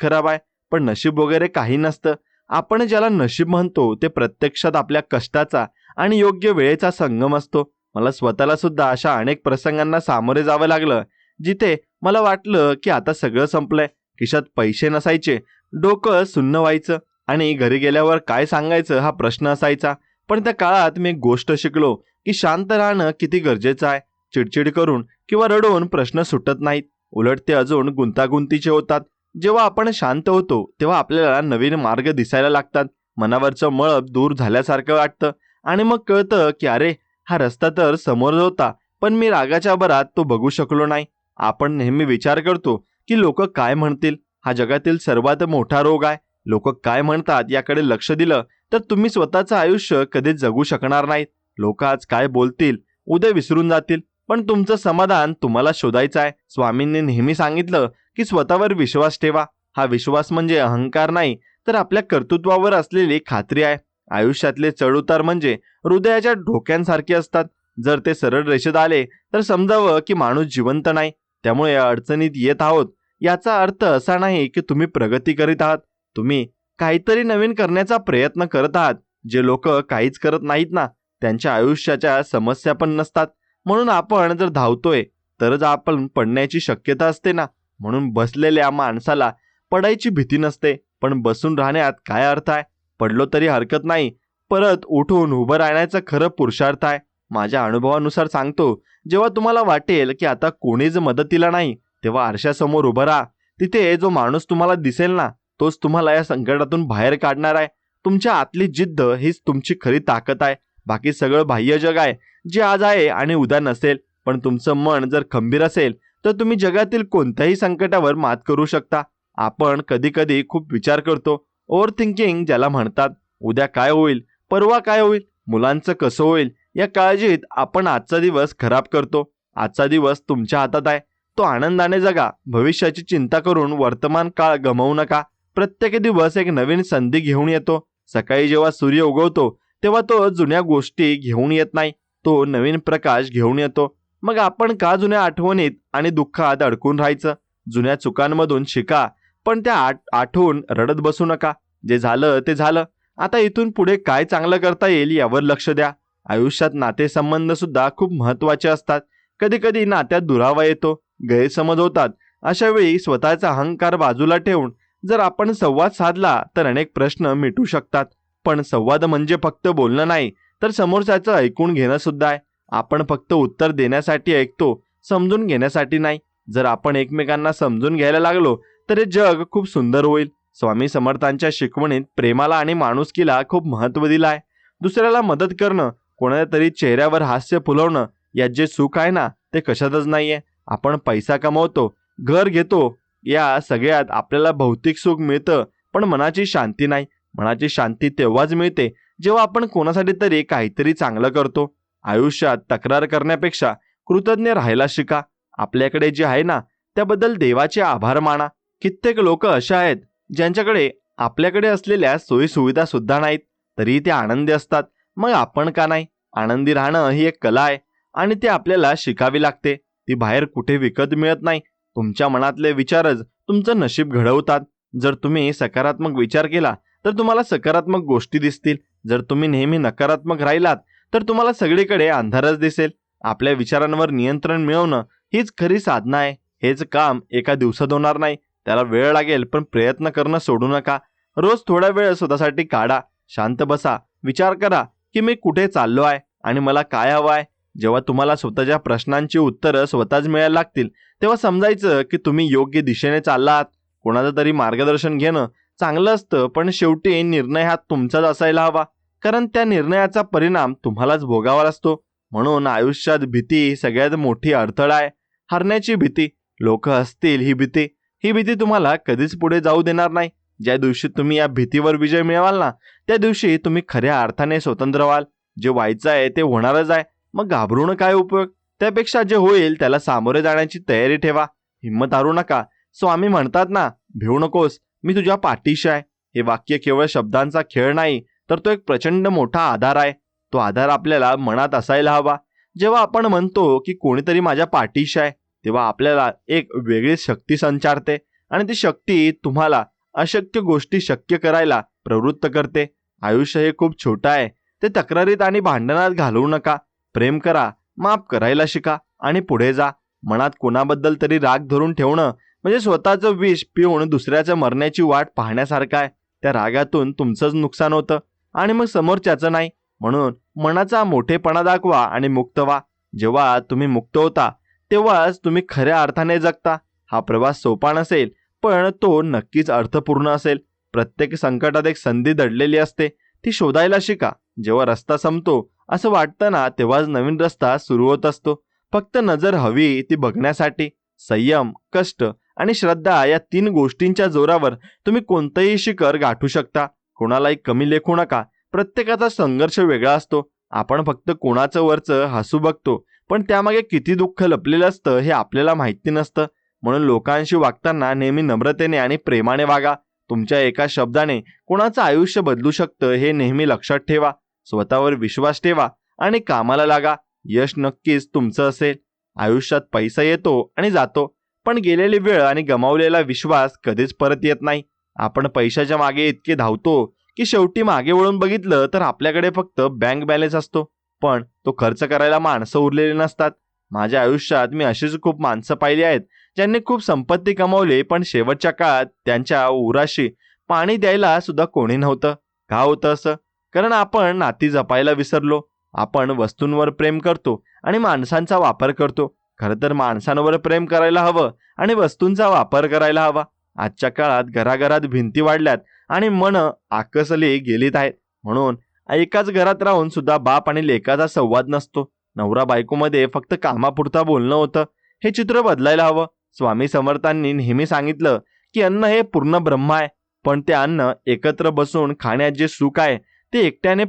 खराब आहे, पण नशीब वगैरे काही नसतं. आपण ज्याला नशीब म्हणतो ते प्रत्यक्षात आपल्या कष्टाचा आणि योग्य वेळेचा संगम असतो. मला स्वतःला सुद्धा अशा अनेक प्रसंगांना सामोरे जावं लागलं, जिथे मला वाटलं की आता सगळं संपलंय. खिशात पैसे नसायचे, डोकं सुन्न व्हायचं आणि घरी गेल्यावर काय सांगायचं हा प्रश्न असायचा. पण त्या काळात मी एक गोष्ट शिकलो की शांत राहणं किती गरजेचं आहे. चिडचिड करून किंवा रडून प्रश्न सुटत नाहीत, उलट ते अजून गुंतागुंतीचे होतात. जेव्हा आपण शांत होतो तेव्हा आपल्याला नवीन मार्ग दिसायला लागतात. मनावरचं मळब दूर झाल्यासारखं वाटतं आणि मग कळतं की अरे, हा रस्ता तर समोर होता, पण मी रागाच्या भरात तो बघू शकलो नाही. आपण नेहमी विचार करतो की लोक काय म्हणतील. हा जगातील सर्वात मोठा रोग आहे. लोक काय म्हणतात याकडे लक्ष दिलं तर तुम्ही स्वतःचं आयुष्य कधीच जगू शकणार नाहीत. लोक आज काय बोलतील उद्या विसरून जातील, पण तुमचं समाधान तुम्हाला शोधायचं आहे. स्वामींनी नेहमी सांगितलं की स्वतःवर विश्वास ठेवा. हा विश्वास म्हणजे अहंकार नाही, तर आपल्या कर्तृत्वावर असलेली खात्री आहे. आयुष्यातले चढउतार म्हणजे हृदयाच्या ढोक्यांसारखे असतात. जर ते सरळ रेषेत आले तर समजावं की माणूस जिवंत नाही. त्यामुळे या अडचणीत येत आहोत याचा अर्थ असा नाही की तुम्ही प्रगती करीत आहात. तुम्ही काहीतरी नवीन करण्याचा प्रयत्न करत आहात. जे लोक काहीच करत नाहीत ना, त्यांच्या आयुष्याच्या समस्या पण नसतात. म्हणून आपण जर धावतोय तरच आपण पडण्याची शक्यता असते ना. म्हणून बसलेल्या माणसाला पडायची भीती नसते, पण बसून राहण्यात काय अर्थ आहे? पडलो तरी हरकत नाही, परत उठून उभं राहण्याचा खरं पुरुषार्थ आहे. माझ्या अनुभवानुसार सांगतो, जेव्हा तुम्हाला वाटेल की आता कोणीच मदतीला नाही, तेव्हा आरशासमोर उभं राहा. तिथे जो माणूस तुम्हाला दिसेल ना, तोच तुम्हाला या संकटातून बाहेर काढणार आहे. तुमच्या आतली जिद्द हीच तुमची खरी ताकद आहे. बाकी सगळं बाह्य जग आहे, जे आज आहे आणि उद्या नसेल. पण तुमचं मन जर खंबीर असेल तर तुम्ही जगातील कोणत्याही संकटावर मात करू शकता. आपण कधी कधी खूप विचार करतो, ओव्हर थिंकिंग ज्याला म्हणतात. उद्या काय होईल, परवा काय होईल, मुलांचं कसं होईल, या काळजीत आपण आजचा दिवस खराब करतो. आजचा दिवस तुमच्या हातात आहे, तो आनंदाने जगा. भविष्याची चिंता करून वर्तमान काळ गमावू नका. प्रत्येक दिवस एक नवीन संधी घेऊन येतो. सकाळी जेव्हा सूर्य उगवतो तेव्हा तो जुन्या गोष्टी घेऊन येत नाही, तो नवीन प्रकाश घेऊन येतो. मग आपण का जुन्या आठवणीत आणि दुःखात अडकून राहायचं? जुन्या चुकांमधून शिका, पण त्या आठवून रडत बसू नका. जे झालं ते झालं. आता इथून पुढे काय चांगलं करता येईल यावर लक्ष द्या. आयुष्यात नातेसंबंध सुद्धा खूप महत्त्वाचे असतात. कधी कधी नात्यात दुरावा येतो, गैरसमज होतात. अशा वेळी स्वतःचा अहंकार बाजूला ठेवून जर आपण संवाद साधला तर अनेक प्रश्न मिटू शकतात. पण संवाद म्हणजे फक्त बोलणं नाही, तर समोरच्याचं ऐकून घेणं सुद्धा आहे. आपण फक्त उत्तर देण्यासाठी ऐकतो, समजून घेण्यासाठी नाही. जर आपण एकमेकांना समजून घ्यायला लागलो तर हे जग खूप सुंदर होईल. स्वामी समर्थांच्या शिकवणीत प्रेमाला आणि माणुसकीला खूप महत्त्व दिलं आहे. दुसऱ्याला मदत करणं, कोणाच्या तरी चेहऱ्यावर हास्य फुलवणं, यात जे सुख आहे ना ते कशातच नाहीये. आपण पैसा कमवतो, घर घेतो, या सगळ्यात आपल्याला भौतिक सुख मिळतं, पण मनाची शांती नाही. मनाची शांती तेव्हाच मिळते जेव्हा आपण कोणासाठी तरी काहीतरी चांगलं करतो. आयुष्यात तक्रार करण्यापेक्षा कृतज्ञ राहायला शिका. आपल्याकडे जे आहे ना त्याबद्दल देवाचे आभार माना. कित्येक लोक अशा आहेत ज्यांच्याकडे आपल्याकडे असलेल्या सोयी सुविधा सुद्धा नाहीत, तरी ते आनंदी असतात. मग आपण का नाही? आनंदी राहणं ही एक कला आहे आणि ती आपल्याला शिकावी लागते. ती बाहेर कुठे विकत मिळत नाही. तुमच्या मनातले विचारच तुमचं नशीब घडवतात. जर तुम्ही सकारात्मक विचार केला तर तुम्हाला सकारात्मक गोष्टी दिसतील. जर तुम्ही नेहमी नकारात्मक राहिलात तर तुम्हाला सगळीकडे अंधारच दिसेल. आपल्या विचारांवर नियंत्रण मिळवणं हीच खरी साधना आहे. हेच काम एका दिवसात होणार नाही, त्याला वेळ लागेल, पण प्रयत्न करणं सोडू नका. रोज थोडा वेळ स्वतःसाठी काढा. शांत बसा, विचार करा की मी कुठे चाललो आहे आणि मला काय हवं आहे. जेव्हा तुम्हाला स्वतःच्या प्रश्नांची उत्तरं स्वतःच मिळायला लागतील तेव्हा समजायचं की तुम्ही योग्य दिशेने चालला आहात. कोणाचं तरी मार्गदर्शन घेणं चांगलं असतं, पण शेवटी निर्णय हा तुमचाच असायला हवा, कारण त्या निर्णयाचा परिणाम तुम्हालाच भोगावा लागतो. म्हणून आयुष्यात भीती ही सगळ्यात मोठी अडथळा आहे. हरण्याची भीती, लोक हसतील ही भीती, ही भीती तुम्हाला कधीच पुढे जाऊ देणार नाही. ज्या दिवशी तुम्ही या भीतीवर विजय मिळवाल ना, त्या दिवशी तुम्ही खऱ्या अर्थाने स्वतंत्र व्हाल. जे व्हायचं आहे ते होणारच आहे, मग घाबरून काय उपयोग? त्यापेक्षा जे होईल त्याला सामोरे जाण्याची तयारी ठेवा. हिंमत हारू नका. स्वामी म्हणतात ना, भिवू नकोस, मी तुझ्या पाठीशी आहे. हे वाक्य केवळ शब्दांचा खेळ नाही, तर तो एक प्रचंड मोठा आधार आहे. तो आधार आपल्याला मनात असायला हवा. जेव्हा आपण म्हणतो की कोणीतरी माझ्या पाठीशी आहे, तेव्हा आपल्याला एक वेगळी शक्ती संचारते आणि ती शक्ती तुम्हाला अशक्य गोष्टी शक्य करायला प्रवृत्त करते. आयुष्य हे खूप छोटं आहे, ते तक्रारीत आणि भांडणात घालवू नका. प्रेम करा, माफ करायला शिका आणि पुढे जा. मनात कोणाबद्दल तरी राग धरून ठेवणं म्हणजे स्वतःचं विष पिऊन दुसऱ्याचं मरण्याची वाट पाहण्यासारखं आहे. त्या रागातून तुमचंच नुकसान होतं आणि मग समोरच्याचं नाही. म्हणून मनाचा मोठेपणा दाखवा आणि मुक्त व्हा. जेव्हा तुम्ही मुक्त होता तेव्हाच तुम्ही खऱ्या अर्थाने जगता. हा प्रवास सोपा नसेल, पण तो नक्कीच अर्थपूर्ण असेल. प्रत्येक संकटात एक संधी दडलेली असते, ती शोधायला शिका. जेव्हा रस्ता संपतो असं वाटतं ना, तेव्हाच नवीन रस्ता सुरू होत असतो. फक्त नजर हवी ती बघण्यासाठी. संयम, कष्ट आणि श्रद्धा या 3 गोष्टींच्या जोरावर तुम्ही कोणतंही शिखर गाठू शकता. कोणालाही कमी लेखू नका. प्रत्येकाचा संघर्ष वेगळा असतो. आपण फक्त कोणाचं वरचं हसू बघतो, पण त्यामागे किती दुःख लपलेलं असतं हे आपल्याला माहिती नसतं. म्हणून लोकांशी वागताना नेहमी नम्रतेने आणि प्रेमाने वागा. तुमच्या एका शब्दाने कोणाचं आयुष्य बदलू शकतं हे नेहमी लक्षात ठेवा. स्वतःवर विश्वास ठेवा आणि कामाला लागा. यश नक्कीच तुमचं असेल. आयुष्यात पैसा येतो आणि जातो, पण गेलेली वेळ आणि गमावलेला विश्वास कधीच परत येत नाही. आपण पैशाच्या मागे इतके धावतो की शेवटी मागे वळून बघितलं तर आपल्याकडे फक्त बँक बॅलन्स असतो, पण तो खर्च करायला माणसं उरलेली नसतात. माझ्या आयुष्यात मी अशीच खूप माणसं पाहिली आहेत ज्यांनी खूप संपत्ती कमावली, पण शेवटच्या काळात त्यांच्या उराशी पाणी द्यायला सुद्धा कोणी नव्हतं. का होतं असं? कारण आपण नाती जपायला विसरलो. आपण वस्तूंवर प्रेम करतो आणि माणसांचा वापर करतो. खरं तर माणसांवर प्रेम करायला हवं आणि वस्तूंचा वापर करायला हवा. आजच्या काळात घराघरात भिंती वाढल्यात आणि मन आकसली गेलीत आहेत. म्हणून एकाच घरात राहून सुद्धा बाप आणि लेकाचा संवाद नसतो. नवरा बायकोमध्ये फक्त कामापुरता बोलणं होतं. हे चित्र बदलायला हवं. स्वामी समर्थांनी नेहमी सांगितलं की अन्न हे पूर्ण ब्रह्म आहे, पण ते अन्न एकत्र बसून खाण्यात जे सुख आहे ते एकट्याने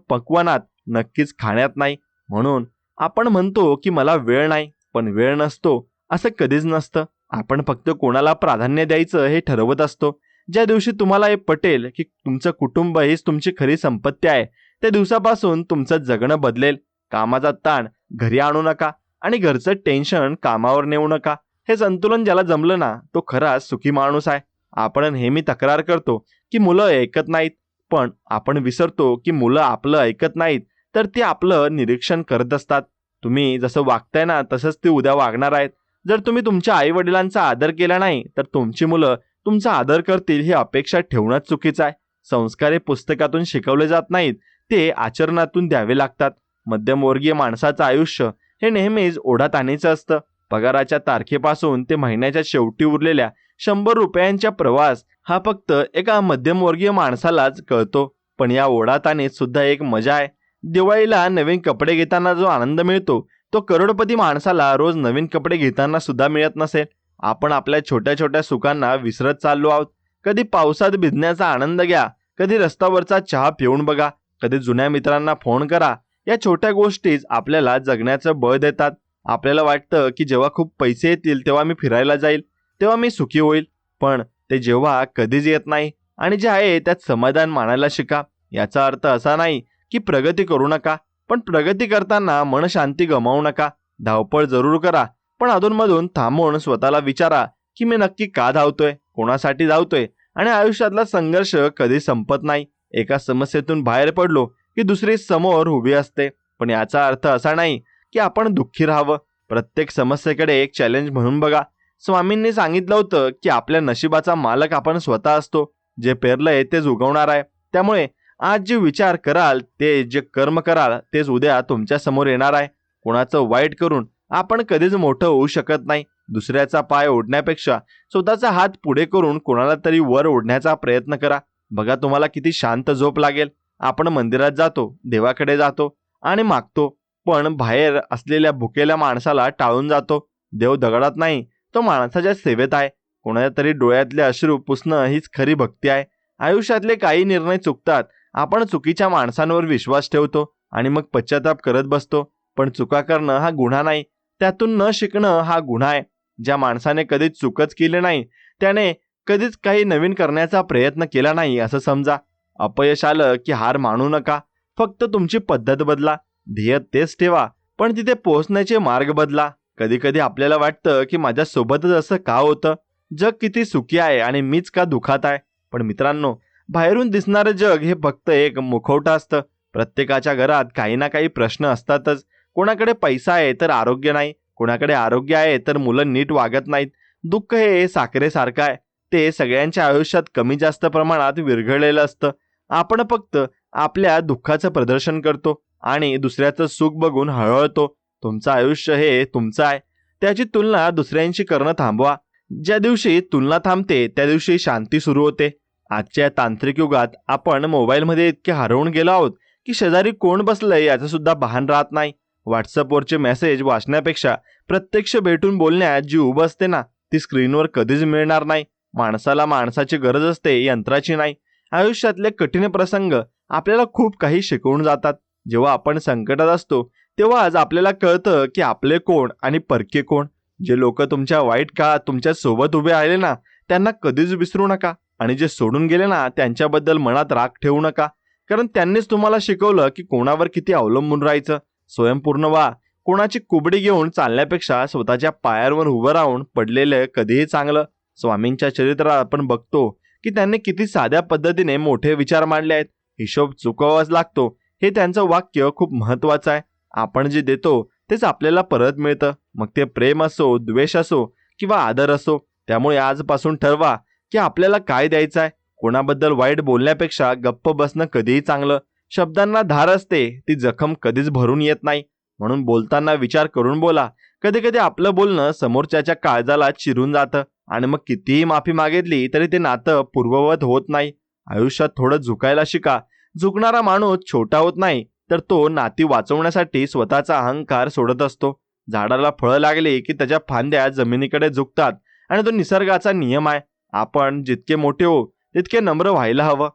पकवानात, नक्कीच खाण्यात नाही. म्हणून आपण म्हणतो की मला वेळ नाही, पण वेळ नसतो असं कधीच नसतं. आपण फक्त कोणाला प्राधान्य द्यायचं हे ठरवत असतो. ज्या दिवशी तुम्हाला हे पटेल की तुमचं कुटुंब हीच तुमची खरी संपत्ती आहे, त्या दिवसापासून तुमचं जगणं बदलेल. कामाचा ताण घरी आणू नका आणि घरचं टेन्शन कामावर नेऊ नका. हे संतुलन ज्याला जमलं ना, तो खरा सुखी माणूस आहे. आपण नेहमी तक्रार करतो की मुलं ऐकत नाहीत, पण आपण विसरतो की मुलं आपलं ऐकत नाहीत, तर ती आपलं निरीक्षण करत असतात. तुम्ही जसं वागताय ना, तसंच ते उद्या वागणार आहेत. जर तुम्ही तुमच्या आई वडिलांचा आदर केला नाही, तर तुमची मुलं तुमचा आदर करतील ही अपेक्षा ठेवणं चुकीचं आहे. संस्कार हे पुस्तकातून शिकवले जात नाहीत, ते आचरणातून द्यावे लागतात. मध्यमवर्गीय माणसाचं आयुष्य हे नेहमीच ओढाताणीचं असतं. पगाराच्या तारखेपासून ते महिन्याच्या शेवटी उरलेल्या 100 रुपयांचा प्रवास हा फक्त एका मध्यमवर्गीय माणसालाच कळतो. पण या ओढाताणीत सुद्धा एक मजा आहे. दिवाळीला नवीन कपडे घेताना जो आनंद मिळतो, तो करोडपती माणसाला रोज नवीन कपडे घेताना सुद्धा मिळत नसेल. आपण आपल्या छोट्या छोट्या सुखांना विसरत चाललो आहोत. कधी पावसात भिजण्याचा आनंद घ्या, कधी रस्त्यावरचा चहा पिऊन बघा, कधी जुन्या मित्रांना फोन करा. या छोट्या गोष्टीच आपल्याला जगण्याचं बळ देतात. आपल्याला वाटतं की जेव्हा खूप पैसे येतील तेव्हा मी फिरायला जाईल, तेव्हा मी सुखी होईल. पण ते जेव्हा कधीच येत नाही. आणि जे आहे त्यात समाधान मानायला शिका. याचा अर्थ असा नाही की प्रगती करू नका, पण प्रगती करताना मनशांती गमावू नका. धावपळ जरूर करा, पण अधूनमधून थांबून स्वतःला विचारा की मी नक्की का धावतोय, कोणासाठी धावतोय. आणि आयुष्यातला संघर्ष कधी संपत नाही. एका समस्येतून बाहेर पडलो की दुसरी समोर उभी असते. पण याचा अर्थ असा नाही की आपण दुःखी राहावं. प्रत्येक समस्येकडे एक चॅलेंज म्हणून बघा. स्वामींनी सांगितलं होतं की आपल्या नशिबाचा मालक आपण स्वतः असतो. जे पेरलंय तेच उगवणार आहे. त्यामुळे आज जे विचार कराल, ते जे कर्म कराल, तेच उद्या तुमच्या समोर येणार आहे. कोणाचं वाईट करून आपण कधीच मोठं होऊ शकत नाही. दुसऱ्याचा पाय ओढण्यापेक्षा स्वतःचा हात पुढे करून कोणाला तरी वर ओढण्याचा प्रयत्न करा. बघा तुम्हाला किती शांत झोप लागेल. आपण मंदिरात जातो, देवाकडे जातो आणि मागतो, पण बाहेर असलेल्या भुकेल्या माणसाला टाळून जातो. देव दगडात नाही, तो माणसाच्या सेवेत आहे. कोणाच्या तरी डोळ्यातले अश्रू पुसणं हीच खरी भक्ती आहे. आयुष्यातले काही निर्णय चुकतात. आपण चुकीच्या माणसांवर विश्वास ठेवतो आणि मग पश्चाताप करत बसतो. पण चुका करणं हा गुन्हा नाही, त्यातून न शिकणं हा गुन्हा आहे. ज्या माणसाने कधीच चुकच केली नाही, त्याने कधीच काही नवीन करण्याचा प्रयत्न केला नाही असं समजा. अपयश आलं की हार मानू नका. फक्त तुमची पद्धत बदला. ध्येय तेच ठेवा, पण तिथे पोहोचण्याचे मार्ग बदला. कधी कधी आपल्याला वाटतं की माझ्या सोबतच असं का होतं, जग किती सुखी आहे आणि मीच का दुखात आहे. पण मित्रांनो, बाहेरून दिसणारं जग हे फक्त एक मुखवटा असतं. प्रत्येकाच्या घरात काही ना काही प्रश्न असतातच. कोणाकडे पैसा आहे तर आरोग्य नाही, कोणाकडे आरोग्य आहे तर मुलं नीट वागत नाहीत. दुःख हे साखरेसारखं आहे, ते सगळ्यांच्या आयुष्यात कमी जास्त प्रमाणात विरघळलेलं असतं. आपण फक्त आपल्या दुःखाचं प्रदर्शन करतो आणि दुसऱ्याचं सुख बघून हळहळतो. तुमचं आयुष्य हे तुमचं आहे, त्याची तुलना दुसऱ्यांशी करणं थांबवा. ज्या दिवशी तुलना थांबते त्या दिवशी शांती सुरू होते. आजच्या तांत्रिक युगात आपण मोबाईलमध्ये इतके हरवून गेलो आहोत की शेजारी कोण बसलंय याचं सुद्धा भान राहत नाही. व्हॉट्सअपवरचे मेसेज वाचण्यापेक्षा प्रत्यक्ष भेटून बोलण्यात जी उब असते ना, ती स्क्रीनवर कधीच मिळणार नाही. माणसाला माणसाची गरज असते, यंत्राची नाही. आयुष्यातले कठीण प्रसंग आपल्याला खूप काही शिकवून जातात. जेव्हा आपण संकटात असतो तेव्हा आज आपल्याला कळतं की आपले कोण आणि परके कोण. जे लोक तुमच्या वाईट काळात तुमच्या सोबत उभे राहिले ना, त्यांना कधीच विसरू नका. आणि जे सोडून गेले ना, त्यांच्याबद्दल मनात राग ठेवू नका. कारण त्यांनीच तुम्हाला शिकवलं की कोणावर किती अवलंबून राहायचं. स्वयंपूर्ण व्हा. कोणाची कुबडी घेऊन चालण्यापेक्षा स्वतःच्या पायावर उभं राहून पडलेलं कधीही चांगलं. स्वामींच्या चरित्रात आपण बघतो की त्यांनी किती साध्या पद्धतीने मोठे विचार मांडले आहेत. हिशोब चुकवावाच लागतो, हे त्यांचं वाक्य खूप महत्वाचं आहे. आपण जे देतो तेच आपल्याला परत मिळतं. मग ते प्रेम असो, द्वेष असो किंवा आदर असो. त्यामुळे आजपासून ठरवा की आपल्याला काय द्यायचं आहे. कोणाबद्दल वाईट बोलण्यापेक्षा गप्प बसणं कधीही चांगलं. शब्दांना धार असते, ती जखम कधीच भरून येत नाही. म्हणून बोलताना विचार करून बोला. कधी कधी आपलं बोलणं समोरच्याच्या काळजाला चिरून जातं आणि मग कितीही माफी मागितली तरी ते नातं पूर्ववत होत नाही. आयुष्यात थोडं झुकायला शिका. झुकणारा माणूस छोटा होत नाही, तर तो नाती वाचवण्यासाठी स्वतःचा अहंकार सोडत असतो. झाडाला फळं लागली की त्याच्या फांद्या जमिनीकडे झुकतात आणि तो निसर्गाचा नियम आहे. आपण जितके मोठे हो तितके नम्र व्हायला हवं.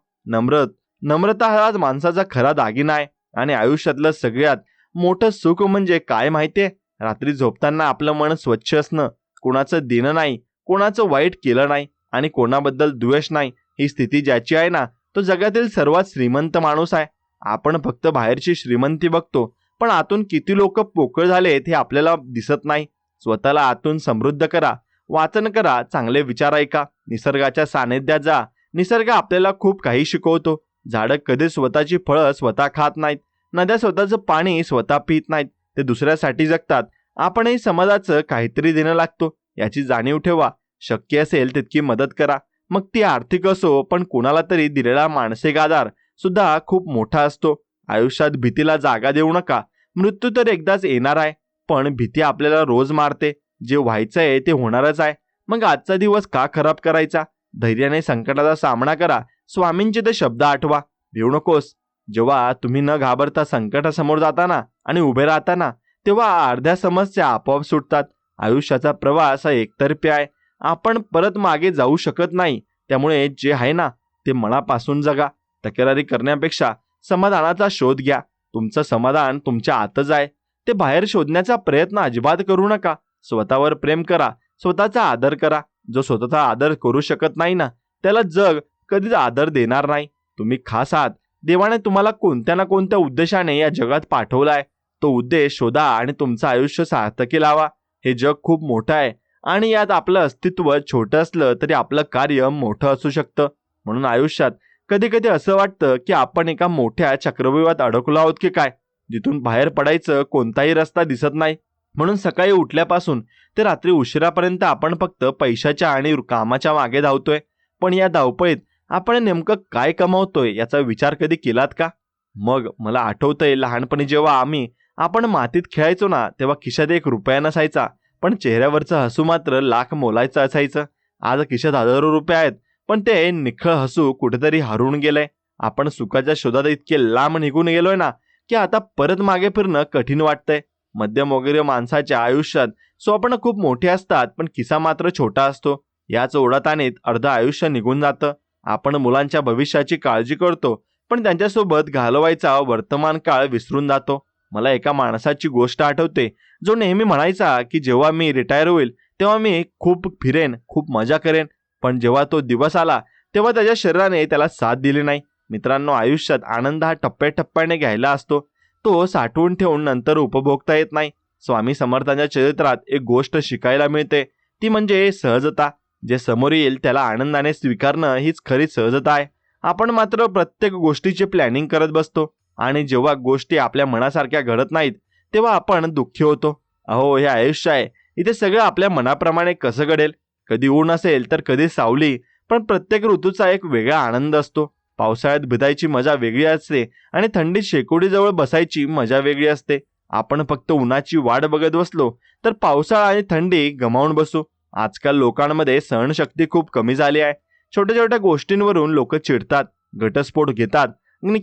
नम्रता हा माणसाचा खरा दागिना आहे. आणि आयुष्यातलं सगळ्यात मोठं सुख म्हणजे काय माहितीये? रात्री झोपताना आपलं मन स्वच्छ असणं. कोणाचं देणं नाही, कोणाचं वाईट केलं नाही. आणि कोणाबद्दल द्वेष नाही, ही स्थिती ज्याची आहे ना, तो जगातील सर्वात श्रीमंत माणूस आहे. आपण फक्त बाहेरची श्रीमंती बघतो, पण आतून किती लोक पोकळ झालेत हे आपल्याला दिसत नाही. स्वतःला आतून समृद्ध करा, वाचन करा, चांगले विचार ऐका, निसर्गाच्या सानिध्यात जा. निसर्ग आपल्याला खूप काही शिकवतो. झाडं कधी स्वतःची फळं स्वतः खात नाहीत, नद्या स्वतःचं पाणी स्वतः पित नाहीत, ते दुसऱ्यासाठी जगतात. आपणही समाजाचं काहीतरी देणं लागतो, याची जाणीव ठेवा. शक्य असेल तितकी मदत करा, मग ती आर्थिक असो, पण कोणाला तरी दिलेला मानसिक आधार सुद्धा खूप मोठा असतो. आयुष्यात भीतीला जागा देऊ नका. मृत्यू तर एकदाच येणार आहे, पण भीती आपल्याला रोज मारते. जे व्हायचंय ते होणारच आहे, मग आजचा दिवस का खराब करायचा? धैर्याने संकटाचा सामना करा. स्वामींचे ते शब्द आठवा, भिवू नकोस. जेव्हा तुम्ही न घाबरता संकटासमोर जाताना आणि उभे राहताना, तेव्हा अर्ध्या समस्या आपोआप सुटतात. आयुष्याचा प्रवास हा एकतर्फी आहे, आपण परत मागे जाऊ शकत नाही. त्यामुळे जे आहे ना, ते मनापासून जगा. तक्रारी करण्यापेक्षा समाधानाचा शोध घ्या. तुमचं समाधान तुमच्या आतच आहे, ते बाहेर शोधण्याचा प्रयत्न अजिबात करू नका. स्वतःवर प्रेम करा, स्वतःचा आदर करा. जो स्वतःचा आदर करू शकत नाही ना, त्याला जग कधीच आदर देणार नाही. तुम्ही खास आहात. देवाने तुम्हाला कोणत्या ना कोणत्या उद्देशाने या जगात पाठवलाय. तो उद्देश शोधा आणि तुमचं आयुष्य सार्थकी लावा. हे जग खूप मोठं आहे आणि यात आपलं अस्तित्व छोटं असलं तरी आपलं कार्य मोठं असू शकतं. म्हणून आयुष्यात कधी कधी असं वाटतं की आपण एका मोठ्या चक्रव्यूहात अडकलो आहोत की काय, जिथून बाहेर पडायचं कोणताही रस्ता दिसत नाही. म्हणून सकाळी उठल्यापासून ते रात्री उशिरापर्यंत आपण फक्त पैशाच्या आणि कामाच्या मागे धावतोय. पण या धावपळीत आपण नेमकं काय कमावतोय याचा विचार कधी केलात का? मग मला आठवतंय, लहानपणी जेव्हा आपण मातीत खेळायचो ना, तेव्हा खिशात 1 रुपया नसायचा, पण चेहऱ्यावरचं हसू मात्र लाख मोलायचं असायचं. आज खिशात हजारो रुपये आहेत, पण ते निखळ हसू कुठेतरी हरवून गेलंय. आपण सुखाच्या शोधात इतके लांब निघून गेलोय ना, की आता परत मागे फिरणं कठीण वाटतंय. मध्यमवर्गीय माणसाच्या आयुष्यात स्वप्न खूप मोठे असतात, पण खिसा मात्र छोटा असतो. याच ओढाताणीत अर्ध आयुष्य निघून जातं. आपण मुलांच्या भविष्याची काळजी करतो, पण त्यांच्यासोबत घालवायचा वर्तमान काळ विसरून जातो. मला एका माणसाची गोष्ट आठवते, जो नेहमी म्हणायचा की जेव्हा मी रिटायर होईल तेव्हा मी खूप फिरेन, खूप मजा करेन. पण जेव्हा तो दिवस आला तेव्हा त्याच्या शरीराने त्याला साथ दिली नाही. मित्रांनो, आयुष्यात आनंद हा टप्प्याटप्प्याने घ्यायला असतो. तो साठवून ठेवून नंतर उपभोगता येत नाही. स्वामी समर्थांच्या चरित्रात एक गोष्ट शिकायला मिळते, ती म्हणजे सहजता. जे समोर येईल त्याला आनंदाने स्वीकारणं हीच खरी सहजता आहे. आपण मात्र प्रत्येक गोष्टीचे प्लॅनिंग करत बसतो आणि जेव्हा गोष्टी आपल्या मनासारख्या घडत नाहीत तेव्हा आपण दुःखी होतो. अहो, हे आयुष्य आहे, इथे सगळं आपल्या मनाप्रमाणे कसं घडेल? कधी ऊन असेल तर कधी सावली, पण प्रत्येक ऋतूचा एक वेगळा आनंद असतो. पावसाळ्यात भिजायची मजा वेगळी असते आणि थंडीत शेकोटीजवळ बसायची मजा वेगळी असते. आपण फक्त उन्हाची वाट बघत बसलो तर पावसाळा आणि थंडी गमावून बसू. आजकाल लोकांमध्ये सहनशक्ती खूप कमी झाली आहे. छोट्या छोट्या गोष्टींवरून लोक चिडतात, घटस्फोट घेतात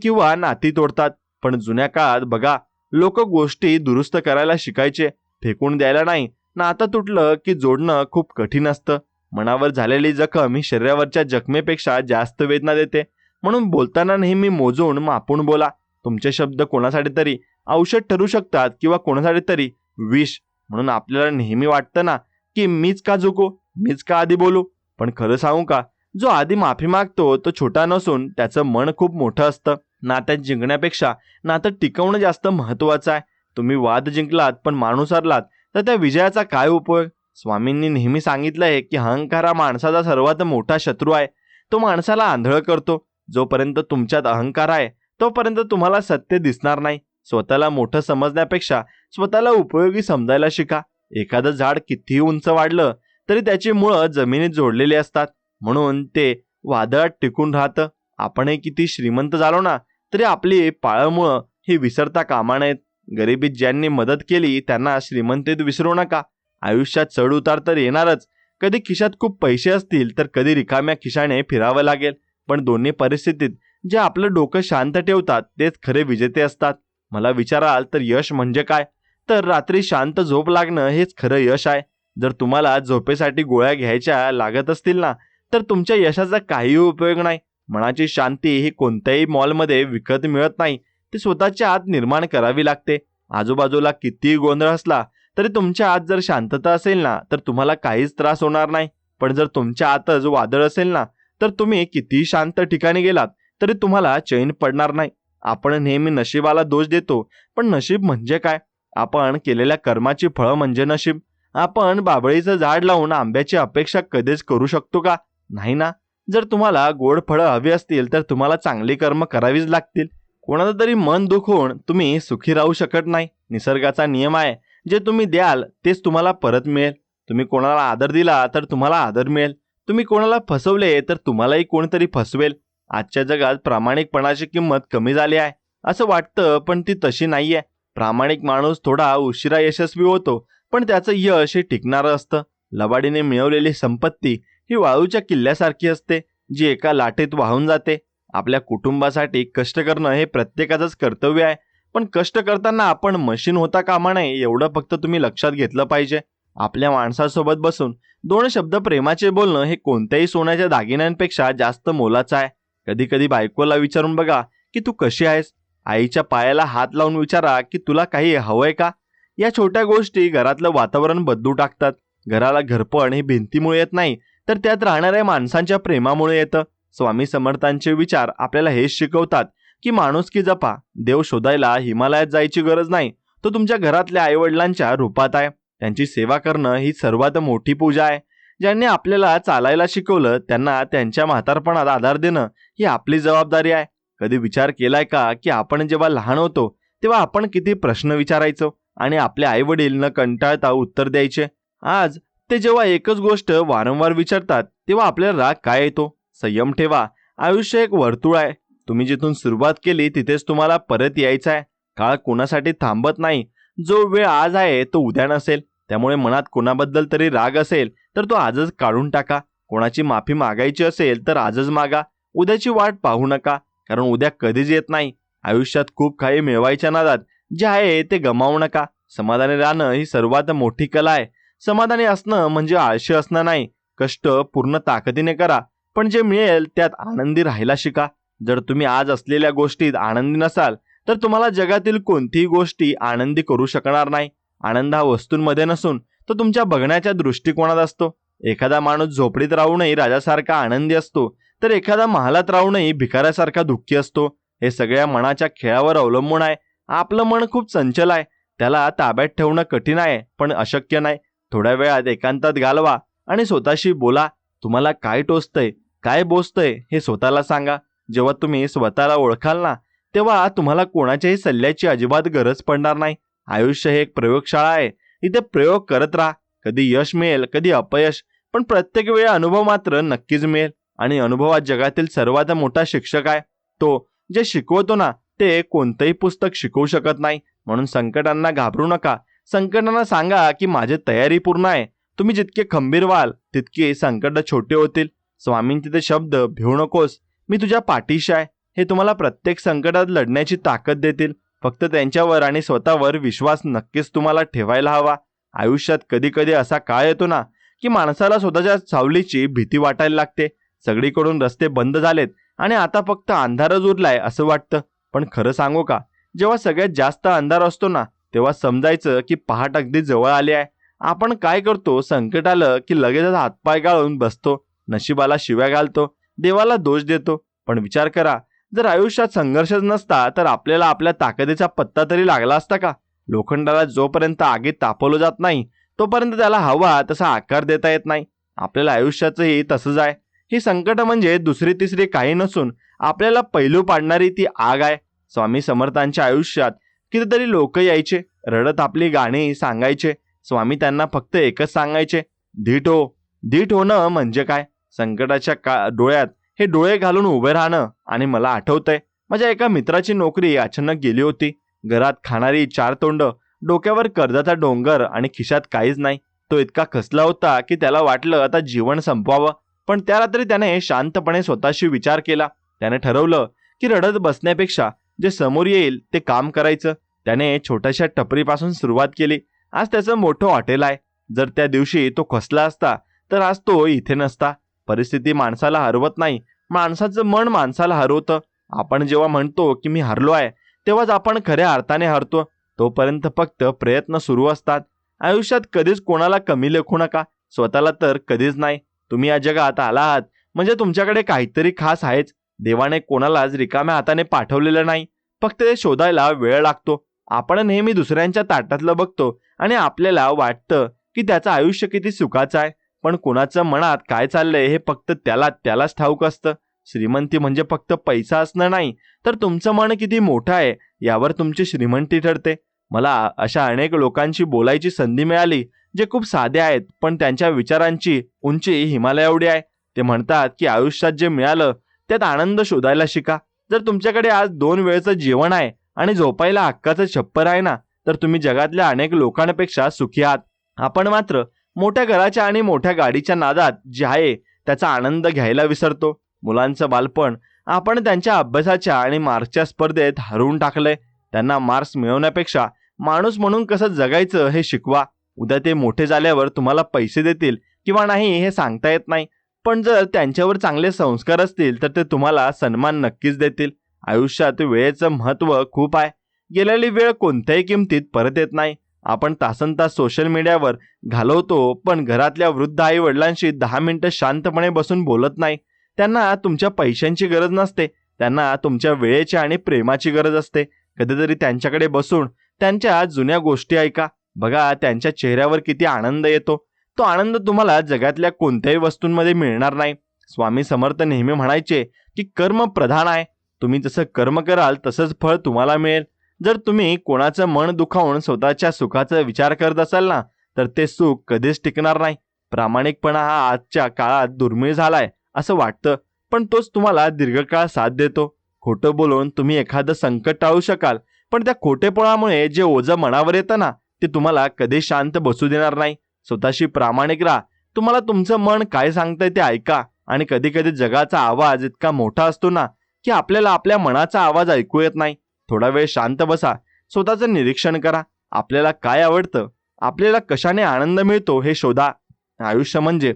किंवा नाती तोडतात. पण जुन्या काळात बघा, लोक गोष्टी दुरुस्त करायला शिकायचे, फेकून द्यायला नाही. नातं तुटलं की जोडणं खूप कठीण असतं. मनावर झालेली जखम ही शरीरावरच्या जखमेपेक्षा जास्त वेदना देते. म्हणून बोलताना नेहमी मोजून मापून बोला. तुमचे शब्द कोणासाठी तरी औषध ठरू शकतात किंवा कोणासाठी तरी विष. म्हणून आपल्याला नेहमी वाटतं ना की मीच का झुकू, मीच का आधी बोलू. पण खरं सांगू का, जो आधी माफी मागतो तो छोटा नसून त्याचं मन खूप मोठं असतं. नात्यात जिंकण्यापेक्षा नातं टिकवणं जास्त महत्वाचं आहे. तुम्ही वाद जिंकलात पण माणूस हरलात तर त्या विजयाचा काय उपयोग? स्वामींनी नेहमी सांगितलं आहे की अहंकार हा माणसाचा सर्वात मोठा शत्रू आहे. तो माणसाला आंधळ करतो. जोपर्यंत तुमच्यात अहंकार आहे तोपर्यंत तुम्हाला सत्य दिसणार नाही. स्वतःला मोठं समजण्यापेक्षा स्वतःला उपयोगी समजायला शिका. एखादं झाड कितीही उंच वाढलं तरी त्याची मुळं जमिनीत जोडलेली असतात, म्हणून ते वादळात टिकून राहतं. आपणही किती श्रीमंत झालो ना तरी आपली पाळमुळं ही विसरता कामा नयेत. गरिबीत ज्यांनी मदत केली त्यांना श्रीमंतीत विसरू नका. आयुष्यात चढ उतार तर येणारच. कधी खिशात खूप पैसे असतील तर कधी रिकाम्या खिशाने फिरावं लागेल. पण दोन्ही परिस्थितीत जे आपलं डोकं शांत ठेवतात तेच खरे विजेते असतात. मला विचाराल तर यश म्हणजे काय, तर रात्री शांत झोप लागणं हेच खरं यश आहे. जर तुम्हाला झोपेसाठी गोळ्या घ्यायच्या लागत असतील ना, तर तुमच्या यशाचा काही उपयोग नाही. मनाची शांती ही कोणत्याही मॉलमध्ये विकत मिळत नाही, ती स्वतःच्या आत निर्माण करावी लागते. आजूबाजूला कितीही गोंधळ असला तरी तुमच्या आत जर शांतता असेल ना, तर तुम्हाला काहीच त्रास होणार नाही. पण जर तुमच्या आतच वादळ असेल ना, तर तुम्ही कितीही शांत ठिकाणी गेलात तरी तुम्हाला चैन पडणार नाही. आपण नेहमी नशिबाला दोष देतो, पण नशीब म्हणजे काय? आपण केलेल्या कर्माची फळं म्हणजे नशीब. आपण बाभळीचं झाड लावून आंब्याची अपेक्षा कधीच करू शकतो का? नाही ना. जर तुम्हाला गोड फळं हवी असतील तर तुम्हाला चांगली कर्म करावीच लागतील. कोणाचं तरी मन दुखवून तुम्ही सुखी राहू शकत नाही. निसर्गाचा नियम आहे, जे तुम्ही द्याल तेच तुम्हाला परत मिळेल. तुम्ही कोणाला आदर दिला तर तुम्हाला आदर मिळेल. तुम्ही कोणाला फसवले तर तुम्हालाही कोणीतरी फसवेल. आजच्या जगात प्रामाणिकपणाची किंमत कमी झाली आहे असं वाटतं, पण ती तशी नाहीये. प्रामाणिक माणूस थोडा उशिरा यशस्वी होतो, पण त्याचं यश हे टिकणारं असतं. लबाडीने मिळवलेली संपत्ती ही वाळूच्या किल्ल्यासारखी असते, जी एका लाटेत वाहून जाते. आपल्या कुटुंबासाठी कष्ट करणं हे प्रत्येकाचंच कर्तव्य आहे, पण कष्ट करताना आपण मशीन होता कामा नये एवढं फक्त तुम्ही लक्षात घेतलं पाहिजे. आपल्या माणसासोबत बसून 2 शब्द प्रेमाचे बोलणं हे कोणत्याही सोन्याच्या दागिन्यांपेक्षा जास्त मोलाचं आहे. कधी कधी बायकोला विचारून बघा की तू कशी आहेस. आईच्या पायाला हात लावून विचारा की तुला काही हवंय का. या छोट्या गोष्टी घरातलं वातावरण बदलू टाकतात. घराला घरपण हे भिंतीमुळे येत नाही, तर त्यात राहणाऱ्या माणसांच्या प्रेमामुळे येतं. स्वामी समर्थांचे विचार आपल्याला हेच शिकवतात की माणुसकी जपा. देव शोधायला हिमालयात जायची गरज नाही, तो तुमच्या घरातल्या आईवडिलांच्या रूपात आहे. त्यांची सेवा करणं ही सर्वात मोठी पूजा आहे. ज्यांनी आपल्याला चालायला शिकवलं त्यांना त्यांच्या म्हातारपणात आधार देणं ही आपली जबाबदारी आहे. कधी विचार केलाय का की आपण जेव्हा लहान होतो तेव्हा आपण किती प्रश्न विचारायचो आणि आपले आई वडील न कंटाळता उत्तर द्यायचे. आज ते जेव्हा एकच गोष्ट वारंवार विचारतात तेव्हा आपल्याला राग काय येतो? संयम ठेवा. आयुष्य एक वर्तुळ आहे. तुम्ही जिथून सुरुवात केली तिथेच तुम्हाला परत यायचं आहे. काळ कोणासाठी थांबत नाही. जो वेळ आज आहे तो उद्या नसेल. त्यामुळे मनात कोणाबद्दल तरी राग असेल तर तो आजच काढून टाका. कोणाची माफी मागायची असेल तर आजच मागा. उद्याची वाट पाहू नका, कारण उद्या कधीच येत नाही. आयुष्यात खूप काही मिळवायच्या नादात जे आहे ते गमावू नका. समाधानी राहणं ही सर्वात मोठी कला आहे. समाधानी असणं म्हणजे आळशी असणं नाही. कष्ट पूर्ण ताकदीने करा, पण जे मिळेल त्यात आनंदी राहायला शिका. जर तुम्ही आज असलेल्या गोष्टीत आनंदी नसाल तर तुम्हाला जगातील कोणतीही गोष्टी आनंदी करू शकणार नाही. आनंद हा वस्तूंमध्ये नसून तो तुमच्या बघण्याच्या दृष्टिकोनात असतो. एखादा माणूस झोपडीत राहूनही राजासारखा आनंदी असतो, तर एखादा महालात राहूनही भिकाऱ्यासारखा दुःखी असतो. हे सगळ्या मनाच्या खेळावर अवलंबून आहे. आपलं मन खूप चंचल आहे. त्याला ताब्यात ठेवणं कठीण आहे, पण अशक्य नाही. थोड्या वेळात एकांतात घालवा आणि स्वतःशी बोला. तुम्हाला काय टोचतंय, काय बोचतंय हे स्वतःला सांगा. जेव्हा तुम्ही स्वतःला ओळखाल ना, तेव्हा तुम्हाला कोणाच्याही सल्ल्याची अजिबात गरज पडणार नाही. आयुष्य हे एक प्रयोगशाळा आहे. इथे प्रयोग करत राहा. कधी यश मिळेल, कधी अपयश, पण प्रत्येक वेळी अनुभव मात्र नक्कीच मिळेल. आणि अनुभव हा जगातील सर्वात मोठा शिक्षक आहे. तो जे शिकवतो ना, ते कोणतंही पुस्तक शिकवू शकत नाही. म्हणून संकटांना घाबरू नका. संकटांना सांगा की माझी तयारी पूर्ण आहे. तुम्ही जितके खंबीर व्हाल तितके संकट छोटे होतील. स्वामींचे ते शब्द, भिवू नकोस, मी तुझ्या पाठीशी आहे, हे तुम्हाला प्रत्येक संकटात लढण्याची ताकद देतील. फक्त त्यांच्यावर आणि स्वतःवर विश्वास नक्कीच तुम्हाला ठेवायला हवा. आयुष्यात कधी कधी असा काळ येतो ना की माणसाला स्वतःच्या सावलीची भीती वाटायला लागते. सगळीकडून रस्ते बंद झालेत आणि आता फक्त अंधारच उरलाय असं वाटतं. पण खरं सांगू का, जेव्हा सगळ्यात जास्त अंधार असतो ना, तेव्हा समजायचं की पहाट अगदी जवळ आली आहे. आपण काय करतो, संकट आलं की लगेचच हातपाय गाळून बसतो, नशिबाला शिव्या घालतो, देवाला दोष देतो. पण विचार करा, जर आयुष्यात संघर्षच नसता तर आपल्याला आपल्या ताकदीचा पत्ता तरी लागला असता का? लोखंडाला जोपर्यंत आगीत तापवलं जात नाही तोपर्यंत त्याला हवा तसा आकार देता येत नाही. आपल्याला आयुष्याचंही तसंच आहे. ही संकट म्हणजे दुसरी तिसरी काही नसून आपल्याला पैलू पाडणारी ती आग आहे. स्वामी समर्थांच्या आयुष्यात कितीतरी लोक यायचे, रडत आपली गाणी सांगायचे. स्वामी त्यांना फक्त एकच सांगायचे, धीट हो. धीट होणं म्हणजे काय? संकटाच्या डोळ्यात हे डोळे घालून उभे राहणं. आणि मला आठवतंय, माझ्या एका मित्राची नोकरी अचानक गेली होती. घरात खाणारी 4 तोंड, डोक्यावर कर्जाचा डोंगर आणि खिशात काहीच नाही. तो इतका खचला होता की त्याला वाटलं आता जीवन संपवावं. पण त्या रात्री त्याने शांतपणे स्वतःशी विचार केला. त्याने ठरवलं की रडत बसण्यापेक्षा जे समोर येईल ते काम करायचं. त्याने छोट्याशा टपरीपासून सुरुवात केली. आज त्याचं मोठं हॉटेल आहे. जर त्या दिवशी तो खचला असता तर आज तो इथे नसता. परिस्थिती माणसाला हरवत नाही, माणसाचं मन माणसाला हरवतं. आपण जेव्हा म्हणतो की मी हरलो आहे, तेव्हाच आपण खऱ्या अर्थाने हरतो. तोपर्यंत फक्त प्रयत्न सुरू असतात. आयुष्यात कधीच कोणाला कमी लेखू नका, स्वतःला तर कधीच नाही. तुम्ही या जगात आला आहात म्हणजे तुमच्याकडे काहीतरी खास आहेच. देवाने कोणालाच रिकाम्या हाताने पाठवलेलं नाही, फक्त ते शोधायला वेळ लागतो. आपण नेहमी दुसऱ्यांच्या ताटातलं बघतो आणि आपल्याला वाटतं की त्याचं आयुष्य किती सुखाचं आहे, पण कोणाचं मनात काय चाललंय हे फक्त त्यालाच ठाऊक असतं. श्रीमंती म्हणजे फक्त पैसा असणं नाही, तर तुमचं मन किती मोठं आहे यावर तुमची श्रीमंती ठरते. मला अशा अनेक लोकांशी बोलायची संधी मिळाली जे खूप साधे आहेत, पण त्यांच्या विचारांची उंची हिमालय एवढी आहे. ते म्हणतात की आयुष्यात जे मिळालं त्यात आनंद शोधायला शिका. जर तुमच्याकडे आज 2 वेळचं जेवण आहे आणि झोपायला हक्काचं छप्पर आहे ना, तर तुम्ही जगातल्या अनेक लोकांपेक्षा सुखी आहात. आपण मात्र मोठ्या घराच्या आणि मोठ्या गाडीच्या नादात जे आहे त्याचा आनंद घ्यायला विसरतो. मुलांचं बालपण आपण त्यांच्या अभ्यासाच्या आणि मार्क्सच्या स्पर्धेत हरवून टाकलंय. त्यांना मार्क्स मिळवण्यापेक्षा माणूस म्हणून कसं जगायचं हे शिकवा. उद्या ते मोठे झाल्यावर तुम्हाला पैसे देतील किंवा नाही हे सांगता येत नाही, पण जर त्यांच्यावर चांगले संस्कार असतील तर ते तुम्हाला सन्मान नक्कीच देतील. आयुष्यात वेळेचं महत्त्व खूप आहे. गेलेली वेळ कोणत्याही किमतीत परत येत नाही. आपण तासनतास सोशल मीडियावर घालवतो, पण घरातल्या वृद्ध आई वडिलांशी 10 मिनिटं शांतपणे बसून बोलत नाही. त्यांना तुमच्या पैशांची गरज नसते, त्यांना तुमच्या वेळेची आणि प्रेमाची गरज असते. कधीतरी त्यांच्याकडे बसून त्यांच्या जुन्या गोष्टी ऐका. बघा त्यांच्या चेहऱ्यावर किती आनंद येतो. तो आनंद तुम्हाला जगातल्या कोणत्याही वस्तूंमध्ये मिळणार नाही. स्वामी समर्थ नेहमी म्हणायचे की कर्म प्रधान आहे. तुम्ही जसं कर्म कराल तसंच फळ तुम्हाला मिळेल. जर तुम्ही कोणाचं मन दुखावून स्वतःच्या सुखाचा विचार करत असाल ना, तर ते सुख कधीच टिकणार नाही. प्रामाणिकपणा हा आजच्या काळात दुर्मिळ झालाय असं वाटतं, पण तोच तुम्हाला दीर्घकाळ साथ देतो. खोटं बोलून तुम्ही एखादं संकट टाळू शकाल, पण त्या खोटेपणामुळे जे ओझं मनावर येतं ना, ते तुम्हाला कधी शांत बसू देणार नाही. स्वतःशी प्रामाणिक राहा. तुम्हाला तुमचं मन काय सांगतंय ते ऐका. आणि कधी कधी जगाचा आवाज इतका मोठा असतो ना, की आपल्याला आपल्या मनाचा आवाज ऐकू येत नाही. थोडा वेळ शांत बसा, स्वतःचं निरीक्षण करा. आपल्याला काय आवडतं, आपल्याला कशाने आनंद मिळतो हे शोधा. आयुष्य म्हणजे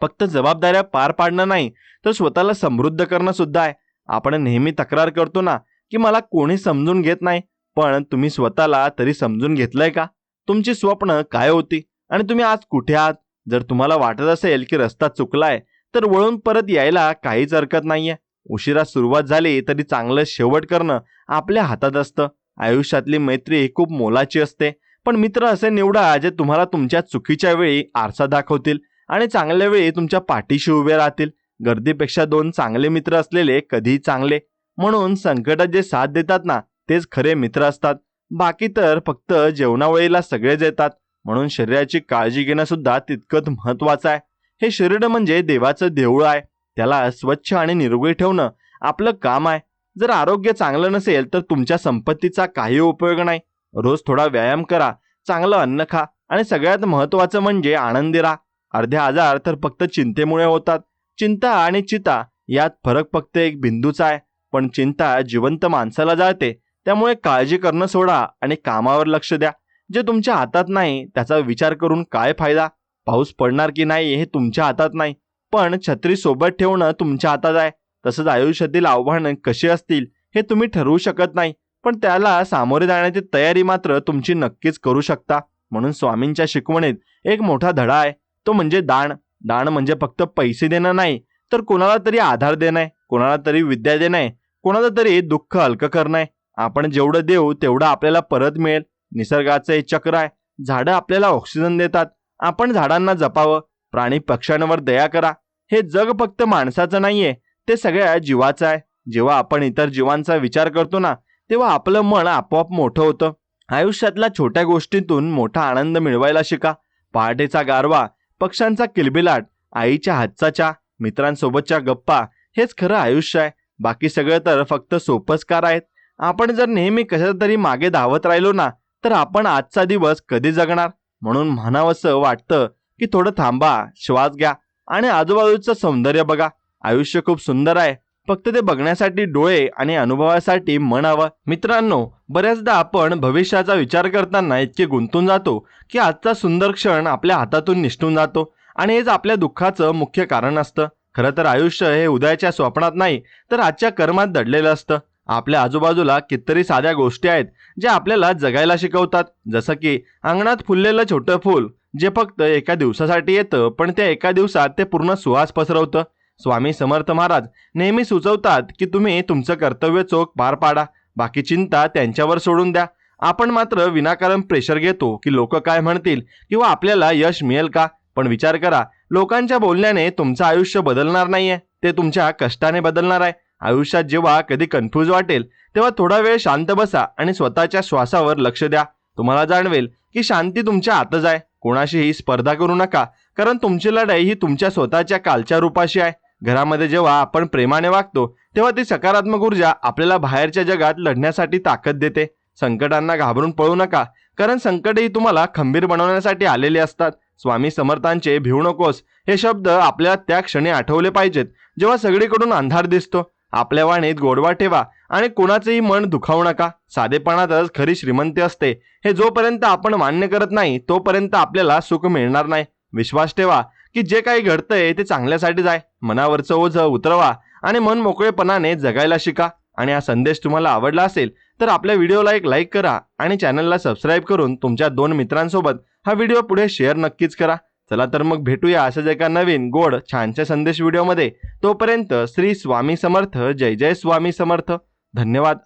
फक्त जबाबदाऱ्या पार पाडणं नाही, तर स्वतःला समृद्ध करणं सुद्धा आहे. आपण नेहमी तक्रार करतो ना की मला कोणी समजून घेत नाही, पण तुम्ही स्वतःला तरी समजून घेतलंय का? तुमची स्वप्न काय होती आणि तुम्ही आज कुठे आहात? जर तुम्हाला वाटत असेल की रस्ता चुकलाय, तर वळून परत यायला काहीच हरकत नाहीये. उशिरा सुरुवात झाली तरी चांगलं शेवट करणं आपल्या हातात असतं. आयुष्यातली मैत्री ही खूप मोलाची असते, पण मित्र असे निवडा जे तुम्हाला तुमच्या चुकीच्या वेळी आरसा दाखवतील आणि चांगल्या वेळी तुमच्या पाठीशी उभे राहतील. गर्दीपेक्षा 2 चांगले मित्र असलेले कधीही चांगले. म्हणून संकटात जे साथ देतात ना, तेच खरे मित्र असतात. बाकी तर फक्त जेवणावेळेला सगळेच येतात. म्हणून शरीराची काळजी घेणं सुद्धा तितकंच महत्वाचं आहे. हे शरीर म्हणजे देवाचं देऊळ आहे. त्याला स्वच्छ आणि निरोगी ठेवणं आपलं काम आहे. जर आरोग्य चांगलं नसेल तर तुमच्या संपत्तीचा काही उपयोग नाही. रोज थोडा व्यायाम करा, चांगलं अन्न खा आणि सगळ्यात महत्त्वाचं म्हणजे आनंदी राहा. अर्धे आजार तर फक्त चिंतेमुळे होतात. चिंता आणि चिता यात फरक फक्त एक बिंदूचा आहे, पण चिंता जिवंत माणसाला जाळते. त्यामुळे काळजी करणं सोडा आणि कामावर लक्ष द्या. जे तुमच्या हातात नाही त्याचा विचार करून काय फायदा? पाऊस पडणार की नाही हे तुमच्या हातात नाही, पण छत्री सोबत ठेवणं तुमच्या हातात आहे. तसंच आयुष्यातील आव्हानं कशी असतील हे तुम्ही ठरवू शकत नाही, पण त्याला सामोरे जाण्याची तयारी मात्र तुमची नक्कीच करू शकता. म्हणून स्वामींच्या शिकवणीत एक मोठा धडा आहे, तो म्हणजे दान. दान म्हणजे फक्त पैसे देणं नाही, तर कोणाला तरी आधार देणं आहे, कोणाला तरी विद्या देणं आहे, कोणाला तरी दुःख हलकं करणं आहे. आपण जेवढं देऊ तेवढं आपल्याला परत मिळेल. निसर्गाचं हे चक्र आहे. झाडं आपल्याला ऑक्सिजन देतात, आपण झाडांना जपावं. प्राणी पक्ष्यांवर दया करा. हे जग फक्त माणसाचं नाहीये, ते सगळ्या जीवाचं आहे. जेव्हा आपण इतर जीवांचा विचार करतो ना, तेव्हा आपलं मन आपोआप मोठं होतं. आयुष्यातल्या छोट्या गोष्टींतून मोठा आनंद मिळवायला शिका. पहाटेचा गारवा, पक्ष्यांचा किलबिलाट, आईच्या हातचा चहा, मित्रांसोबतच्या गप्पा हेच खरं आयुष्य आहे. बाकी सगळं तर फक्त सोपस्कार आहेत. आपण जर नेहमी कशाला तरी मागे धावत राहिलो ना, तर आपण आजचा दिवस कधी जगणार? म्हणून म्हणावंसं वाटतं की थोडं थांबा, श्वास घ्या आणि आजूबाजूचं सौंदर्य बघा. आयुष्य खूप सुंदर आहे, फक्त ते बघण्यासाठी डोळे आणि अनुभवासाठी मन हवं. मित्रांनो, बऱ्याचदा आपण भविष्याचा विचार करताना इतके गुंतून जातो की आजचा सुंदर क्षण आपल्या हातातून निसटून जातो आणि हेच आपल्या दुःखाचं मुख्य कारण असतं. खरं तर आयुष्य हे उद्याच्या स्वप्नात नाही, तर आजच्या कर्मात दडलेलं असतं. आपल्या आजूबाजूला कितीतरी साध्या गोष्टी आहेत ज्या आपल्याला जगायला शिकवतात. जसं की अंगणात फुललेलं छोटं फूल जे फक्त एका दिवसासाठी येतं, पण त्या एका दिवसात ते पूर्ण सुवास पसरवतं. स्वामी समर्थ महाराज नेहमी सुचवतात की तुम्ही तुमचं कर्तव्य चोख पार पाडा, बाकी चिंता त्यांच्यावर सोडून द्या. आपण मात्र विनाकारण प्रेशर घेतो की लोक काय म्हणतील किंवा आपल्याला यश मिळेल का. पण विचार करा, लोकांच्या बोलण्याने तुमचं आयुष्य बदलणार नाहीये, ते तुमच्या कष्टाने बदलणार आहे. आयुष्यात जेव्हा कधी कन्फ्यूज वाटेल तेव्हा थोडा वेळ शांत बसा आणि स्वतःच्या श्वासावर लक्ष द्या. तुम्हाला जाणवेल की शांती तुमच्या आतच आहे. कोणाशीही स्पर्धा करू नका, कारण तुमची लढाई ही तुमच्या स्वतःच्या कालच्या रूपाशी आहे. घरामध्ये जेव्हा आपण प्रेमाने वागतो तेव्हा ती सकारात्मक ऊर्जा आपल्याला बाहेरच्या जगात लढण्यासाठी ताकद देते. संकटांना घाबरून पळू नका, कारण संकटही तुम्हाला खंबीर बनवण्यासाठी आलेले असतात. स्वामी समर्थांचे भिवू नकोस हे शब्द आपल्याला त्या क्षणी आठवले पाहिजेत जेव्हा सगळीकडून अंधार दिसतो. आपल्या वाणीत गोडवा ठेवा आणि कोणाचेही मन दुखावू नका. साधेपणातच खरी श्रीमंती असते, हे जोपर्यंत आपण मान्य करत नाही तोपर्यंत आपल्याला सुख मिळणार नाही. विश्वास ठेवा की जे काही घडतंय ते चांगल्यासाठीच आहे. मनावरचं ओझं उतरवा आणि मन मोकळेपणाने जगायला शिका. आणि हा संदेश तुम्हाला आवडला असेल तर आपल्या व्हिडिओला एक लाईक करा आणि चॅनलला सबस्क्राईब करून तुमच्या 2 मित्रांसोबत हा व्हिडिओ पुढे शेअर नक्कीच करा. चला तर मग भेटूया अशाच एका नवीन गोड छानशा संदेश व्हिडिओमध्ये. तोपर्यंत श्री स्वामी समर्थ. जय जय स्वामी समर्थ. धन्यवाद.